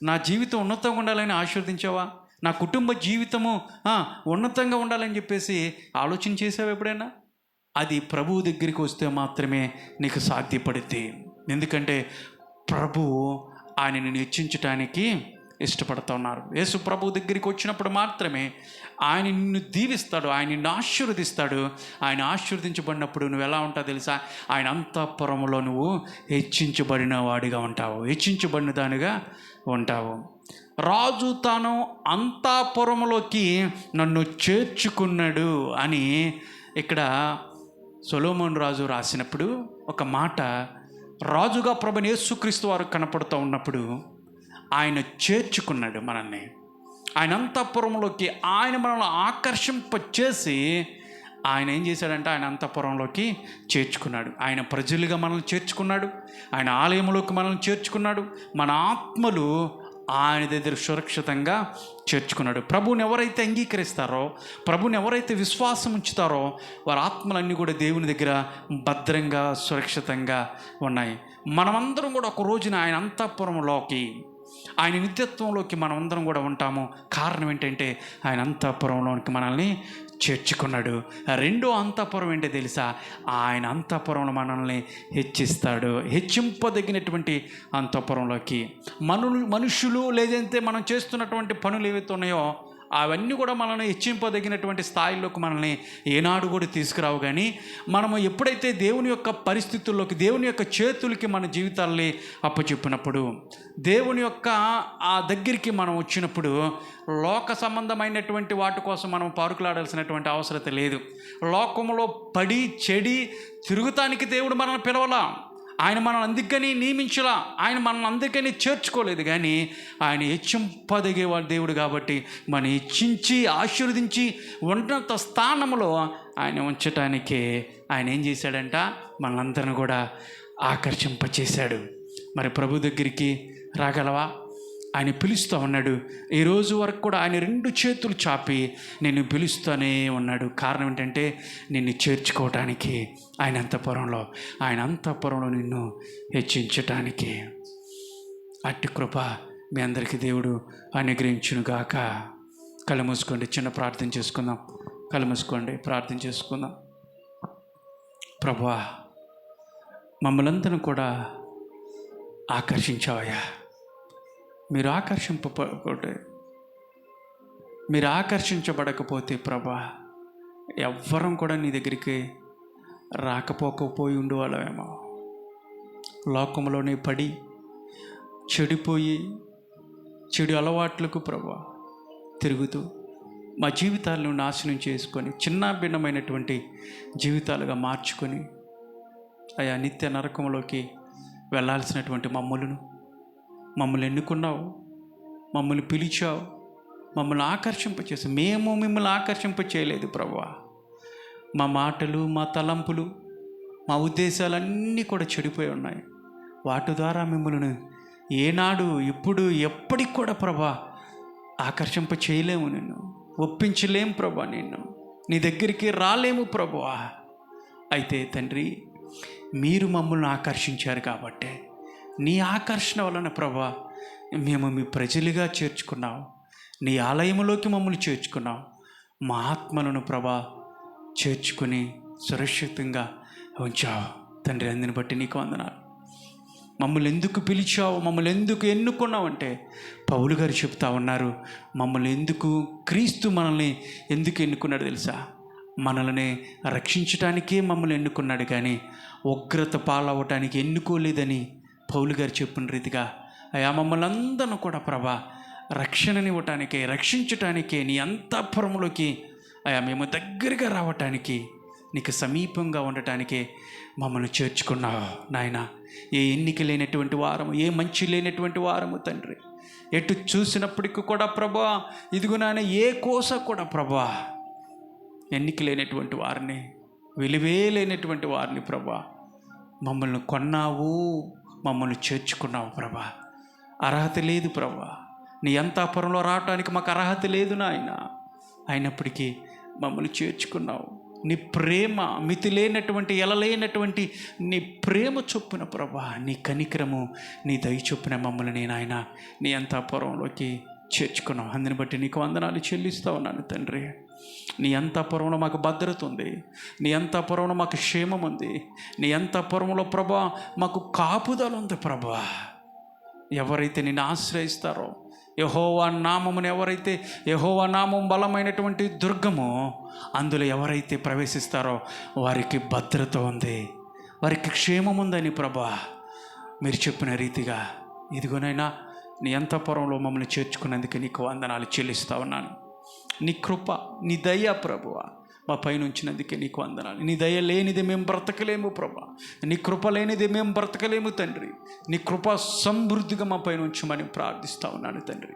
Speaker 1: నా జీవితం ఉన్నతంగా ఉండాలని ఆశీర్వదించావా? నా కుటుంబ జీవితము ఉన్నతంగా ఉండాలని చెప్పేసి ఆలోచన చేసావా ఎప్పుడైనా? అది ప్రభువు దగ్గరికి వస్తే మాత్రమే నీకు సాధ్యపడుద్ది. ఎందుకంటే ప్రభువు ఆయన నిన్ను హెచ్చించడానికి ఇష్టపడుతూ ఉన్నారు. యేసు ప్రభు దగ్గరికి వచ్చినప్పుడు మాత్రమే ఆయన నిన్ను దీవిస్తాడు, ఆయన నిన్ను ఆశీర్వదిస్తాడు. ఆయన ఆశీర్వదించబడినప్పుడు నువ్వు ఎలా ఉంటావు తెలుసా? ఆయన అంతఃపురంలో నువ్వు హెచ్చించబడిన వాడిగా ఉంటావు, హెచ్చించబడిన దానిగా ఉంటావు. రాజు తాను అంతఃపురంలోకి నన్ను చేర్చుకున్నాడు అని ఇక్కడ సొలొమోను రాజు రాసినప్పుడు ఒక మాట, రాజుగా ప్రభువైన యేసుక్రీస్తు వారు కనపడుతూ ఉన్నప్పుడు ఆయన చేర్చుకున్నాడు మనల్ని. ఆయన అంతఃపురంలోకి ఆయన మనల్ని ఆకర్షింపచేసి ఆయన ఏం చేశాడంటే ఆయన అంతఃపురంలోకి చేర్చుకున్నాడు. ఆయన ప్రజలుగా మనల్ని చేర్చుకున్నాడు, ఆయన ఆలయంలోకి మనల్ని చేర్చుకున్నాడు, మన ఆత్మలు ఆయన దగ్గర సురక్షితంగా చేర్చుకున్నాడు. ప్రభువుని ఎవరైతే అంగీకరిస్తారో, ప్రభువుని ఎవరైతే విశ్వాసం ఉంచుతారో, వారి ఆత్మలన్నీ కూడా దేవుని దగ్గర భద్రంగా సురక్షితంగా ఉన్నాయి. మనమందరం కూడా ఒక రోజున ఆయన అంతఃపురంలోకి, ఆయన నిత్యత్వంలోకి మనమందరం కూడా ఉంటాము. కారణం ఏంటంటే ఆయన అంతఃపురంలోకి మనల్ని చేర్చుకున్నాడు. రెండో అంతఃపురం ఏంటో తెలుసా? ఆయన అంతఃపురంలో మనల్ని హెచ్చిస్తాడు. హెచ్చింపదగినటువంటి అంతఃపురంలోకి మనుషులు లేదంటే మనం చేస్తున్నటువంటి పనులు ఏవైతే ఉన్నాయో అవన్నీ కూడా మనల్ని హెచ్చింపదగినటువంటి స్థాయిలోకి మనల్ని ఏనాడు కూడా తీసుకురావు. కానీ మనము ఎప్పుడైతే దేవుని యొక్క పరిస్థితుల్లోకి, దేవుని యొక్క చేతులకి మన జీవితాల్ని అప్పచెప్పినప్పుడు, దేవుని యొక్క ఆ దగ్గరికి మనం వచ్చినప్పుడు లోక సంబంధమైనటువంటి వాటి కోసం మనం పారుకులాడాల్సినటువంటి అవసరం లేదు. లోకంలో పడి చెడి తిరుగుతానికి దేవుడు మనల్ని పిలవలా, ఆయన మనల్ని అందుకని నియమించలా, ఆయన మనల్ని అందుకని చేర్చుకోలేదు. కానీ ఆయన హెచ్చింపదగేవాడు దేవుడు కాబట్టి మనం హెచ్చించి ఆశీర్వదించి ఉన్నత స్థానంలో ఆయన ఉంచటానికే ఆయన ఏం చేశాడంట? మనందరిని కూడా ఆకర్షింపచేశాడు. మరి ప్రభు దగ్గరికి రాగలవా? ఆయన పిలుస్తూ ఉన్నాడు. ఈ రోజు వరకు కూడా ఆయన రెండు చేతులు చాపి నిన్ను పిలుస్తూనే ఉన్నాడు. కారణం ఏంటంటే నిన్ను చేర్చుకోవటానికి, ఆయన అంతఃపురంలో నిన్ను హెచ్చించటానికి. అట్టి కృప మీ అందరికీ దేవుడు అనుగ్రహించునుగాక. కళ్ళు మూసుకోండి, చిన్న ప్రార్థన చేసుకుందాం. కళ్ళు మూసుకోండి, ప్రార్థన చేసుకుందాం. ప్రభువా, మమ్మల్ందరం కూడా ఆకర్షించావయ్యా. మీరు ఆకర్షించబడకపోతే ప్రభా, ఎవ్వరం కూడా నీ దగ్గరికి రాకపోకపోయి ఉండేవాళ్ళమేమో. లోకంలోనే పడి చెడిపోయి చెడు అలవాట్లకు ప్రభా తిరుగుతూ మా జీవితాలను నాశనం చేసుకొని చిన్న భిన్నమైనటువంటి జీవితాలుగా మార్చుకొని ఆయా నిత్య నరకంలోకి వెళ్ళాల్సినటువంటి మమ్మల్ని ఎన్నుకున్నావు. మమ్మల్ని పిలిచావు, మమ్మల్ని ఆకర్షింపచేసి. మేము మిమ్మల్ని ఆకర్షింప చేయలేదు ప్రభువా. మా మాటలు, మా తలంపులు, మా ఉద్దేశాలన్నీ కూడా చెడిపోయి ఉన్నాయి. వాటి ద్వారా మిమ్మల్ని ఏనాడు, ఇప్పుడు, ఎప్పటికి కూడా ప్రభా ఆకర్షింప చేయలేము, నిన్ను ఒప్పించలేము ప్రభా, నిన్ను నీ దగ్గరికి రాలేము ప్రభువా. అయితే తండ్రి, మీరు మమ్మల్ని ఆకర్షించారు కాబట్టి నీ ఆకర్షణ వలన ప్రభా మేము మీ ప్రజలుగా చేర్చుకున్నావు, నీ ఆలయంలోకి మమ్మల్ని చేర్చుకున్నావు. మా ఆత్మలను ప్రభా చేర్చుకుని సురక్షితంగా ఉంచావు తండ్రి. అందుని బట్టి నీకు వందనాలు. మమ్మల్ని ఎందుకు పిలిచావు, మమ్మల్ని ఎందుకు ఎన్నుకున్నావు అంటే పౌలు గారు చెప్తా ఉన్నారు, మమ్మల్ని ఎందుకు, క్రీస్తు మనల్ని ఎందుకు ఎన్నుకున్నాడు తెలుసా? మనల్ని రక్షించటానికే మమ్మల్ని ఎన్నుకున్నాడు, కానీ ఉగ్రత పాలవటానికి ఎన్నుకోలేదని పౌలు గారు చెప్పిన రీతిగా అయా మమ్మల్ని అందరూ కూడా ప్రభా రక్షణనివ్వటానికే, రక్షించటానికే, నీ అంతఃపురంలోకి అయా మేము దగ్గరగా రావటానికి, నీకు సమీపంగా ఉండటానికే మమ్మల్ని చేర్చుకున్నావు నాయన. ఏ ఎన్నిక లేనటువంటి వారము, ఏ మంచి లేనటువంటి వారము తండ్రి. ఎటు చూసినప్పటికీ కూడా ప్రభా ఇదిగో నాయన, ఏ కోస కూడా ప్రభా ఎన్నిక లేనటువంటి వారిని, విలువే లేనటువంటి వారిని ప్రభా మమ్మల్ని కొన్నావు, మమ్మల్ని చేర్చుకున్నావు ప్రభా. అర్హత లేదు ప్రభా, నీ అంతఃపురంలో రావటానికి మాకు అర్హత లేదు నాయన. అయినప్పటికీ మమ్మల్ని చేర్చుకున్నావు. నీ ప్రేమ మితి లేనటువంటి, ఎలలేనటువంటి నీ ప్రేమ చొప్పున ప్రభా, నీ కనికరము, నీ దయ చొప్పున మమ్మల్ని నాయన నీ అంతఃపురంలోకి చేర్చుకున్నావు. అందుని బట్టి నీకు వందనాలు చెల్లిస్తా ఉన్నాను తండ్రి. నీ అంతఃపురంలో మాకు భద్రత ఉంది, నీ అంతఃపురంలో మాకు క్షేమం ఉంది, నీ అంతఃపురంలో ప్రభా మాకు కాపుదల ఉంది ప్రభా. ఎవరైతే నిన్ను ఆశ్రయిస్తారో, యెహోవా నామమును ఎవరైతే, యెహోవా నామం బలమైనటువంటి దుర్గమో, అందులో ఎవరైతే ప్రవేశిస్తారో వారికి భద్రత ఉంది, వారికి క్షేమం ఉందని ప్రభా మీరు చెప్పిన రీతిగా ఇదిగోనైనా నీ అంతఃపురంలో మమ్మల్ని చేర్చుకున్నందుకు నీకు వందనాలు చెల్లిస్తా ఉన్నాను. నీ కృప, నీ దయ ప్రభువా మా పైన ఉంచినందుకే నీకు వందనాలు. నీ దయ లేనిది మేము బ్రతకలేము ప్రభా, నీ కృప లేనిది మేము బ్రతకలేము తండ్రి. నీ కృప సమృద్ధిగా మా పైన ఉంచమని ప్రార్థిస్తూ ఉన్నాను తండ్రి.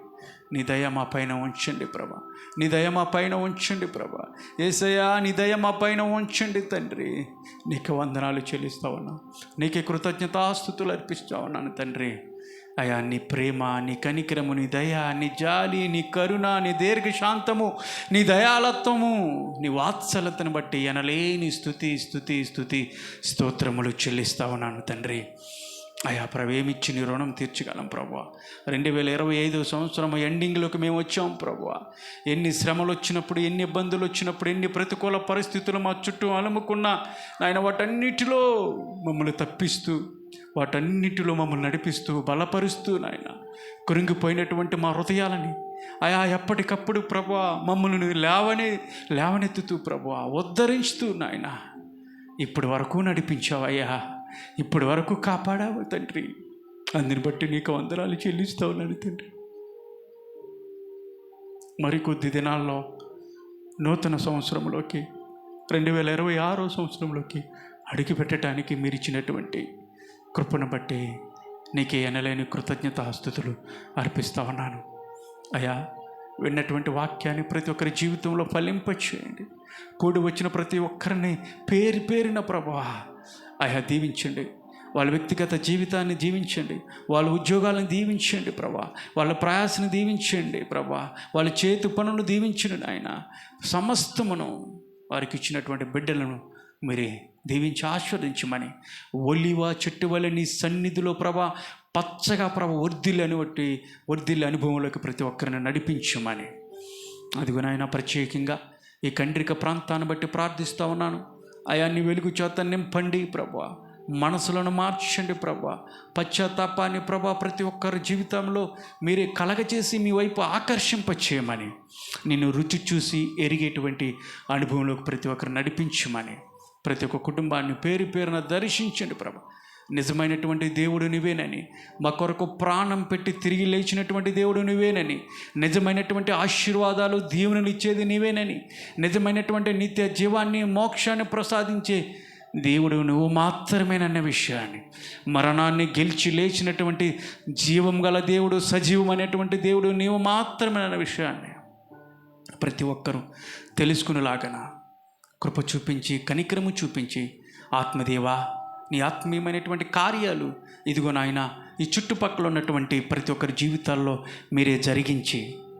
Speaker 1: నీ దయ మా పైన ఉంచండి ప్రభా, నీ దయ మా పైన ఉంచండి ప్రభా. యేసయ్యా, నీ దయ మా పైన ఉంచండి తండ్రి. నీకు వందనాలు చెల్లిస్తూ ఉన్నా, నీకే కృతజ్ఞతాస్తుతులు అర్పిస్తూ ఉన్నాను తండ్రి. అయా నీ ప్రేమ, నీ కనికరము, నీ దయ, నీ జాలి, నీ కరుణ, నీ దీర్ఘశాంతము, నీ దయాలత్వము, నీ వాత్సలతను బట్టి ఎనలేని స్తుతి స్తుతి స్తుతి స్తోత్రములు చెల్లిస్తా ఉన్నాను తండ్రి. అయా ప్రవేమిచ్చి నీ రుణం తీర్చగలం ప్రభా. 2025 సంవత్సరం ఎండింగ్లోకి మేము వచ్చాం ప్రభా. ఎన్ని శ్రమలు వచ్చినప్పుడు, ఎన్ని ఇబ్బందులు వచ్చినప్పుడు, ఎన్ని ప్రతికూల పరిస్థితులు మా చుట్టూ అలుముకున్నా నాయన, వాటన్నిటిలో మమ్మల్ని తప్పిస్తూ, వాటన్నిటిలో మమ్మల్ని నడిపిస్తూ, బలపరుస్తూ నాయన, కృంగిపోయినటువంటి మా హృదయాలని అయా ఎప్పటికప్పుడు ప్రభా మమ్మల్ని లేవనెత్తుతూ ప్రభా ఉద్ధరిస్తూ నాయన ఇప్పటి వరకు నడిపించావయ్యా, ఇప్పటి వరకు కాపాడావు తండ్రి. అందుని బట్టి నీకు వందనాలు చెల్లిస్తూ ఉన్నాను తండ్రి. మరికొద్ది దినాల్లో నూతన సంవత్సరంలోకి, 2026 సంవత్సరంలోకి అడుగు పెట్టడానికి మీరు ఇచ్చినటువంటి కృపను బట్టి నీకే ఎనలేని కృతజ్ఞతాస్తుతులు అర్పిస్తూ ఉన్నాను. అయా, విన్నటువంటి వాక్యాన్ని ప్రతి ఒక్కరి జీవితంలో ఫలింపచేయండి. కూడి వచ్చిన ప్రతి ఒక్కరిని పేరు పేరిన ప్రభా అయా దీవించండి. వాళ్ళ వ్యక్తిగత జీవితాన్ని దీవించండి, వాళ్ళ ఉద్యోగాలను దీవించండి ప్రభా, వాళ్ళ ప్రయాసను దీవించండి ప్రభా, వాళ్ళ చేతి పనులను దీవించండి నాయన. సమస్తమును వారికి ఇచ్చినటువంటి బిడ్డలను మీరే దీవించి ఆశీర్వదించమని, ఒలివ చెట్టు వలె నీ సన్నిధిలో ప్రభా పచ్చగా ప్రభ వర్ధిల్లి అనుభవంలోకి ప్రతి ఒక్కరిని నడిపించమని, అదిగో నాయన ప్రత్యేకంగా ఈ కండ్రిక ప్రాంతాన్ని బట్టి ప్రార్థిస్తూ ఉన్నాను. అయాన్ని వెలుగు చేత నింపండి ప్రభా, మనసులను మార్చండి ప్రభా, పశ్చాత్తాపాన్ని ప్రభా ప్రతి ఒక్కరి జీవితంలో మీరే కలగచేసి మీ వైపు ఆకర్షింపచేయమని, నిన్ను రుచి చూసి ఎరిగేటువంటి అనుభవంలోకి ప్రతి ఒక్కరు నడిపించమని, ప్రతి ఒక్క కుటుంబాన్ని పేరు పేరున దర్శించండి ప్రభా. నిజమైనటువంటి దేవుడు నువ్వేనని, మా కొరకు ప్రాణం పెట్టి తిరిగి లేచినటువంటి దేవుడు నువ్వేనని, నిజమైనటువంటి ఆశీర్వాదాలు దీవెనలు ఇచ్చేది నీవేనని, నిజమైనటువంటి నిత్య జీవాన్ని మోక్షాన్ని ప్రసాదించే దేవుడు నువ్వు మాత్రమేనన్న విషయాన్ని, మరణాన్ని గెలిచి లేచినటువంటి జీవం గల దేవుడు, సజీవం అనేటువంటి దేవుడు నీవు మాత్రమేనన్న విషయాన్ని ప్రతి ఒక్కరూ తెలుసుకునేలాగన కృప చూపించి, కనికరము చూపించి, ఆత్మదేవా నీ ఆత్మీయమైనటువంటి కార్యాలు ఇదిగో నాయన ఈ చుట్టుపక్కల ఉన్నటువంటి ప్రతి ఒక్కరి జీవితాల్లో మీరే జరిగించి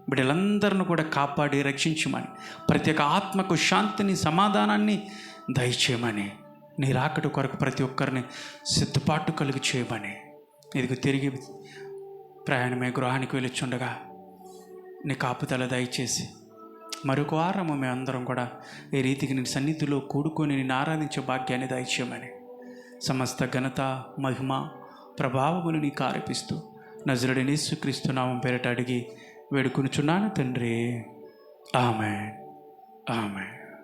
Speaker 1: బిడ్డలందరిని కూడా కాపాడి రక్షించమని, ప్రతి ఒక్క ఆత్మకు శాంతిని, సమాధానాన్ని దయచేయమని, నీ రాకడ కొరకు ప్రతి ఒక్కరిని సిద్ధపాటు కలిగి చేయమని, ఇదిగో తిరిగి ప్రయాణమే గృహానికి వెళ్ళిచుండగా నీ కాపుదల దయచేసి మరొక వారము మేమందరం కూడా ఈ రీతికి నీ సన్నిధిలో కూడుకొని నేను ఆరాధించే భాగ్యాన్ని దయచేయమని, సమస్త ఘనత, మహిమ, ప్రభావములు నీకు ఆరోపిస్తూ నజరుడైన యేసుక్రీస్తు నామం పేరిట అడిగి వేడుకొనుచున్నాను తండ్రి. ఆమేన్, ఆమేన్.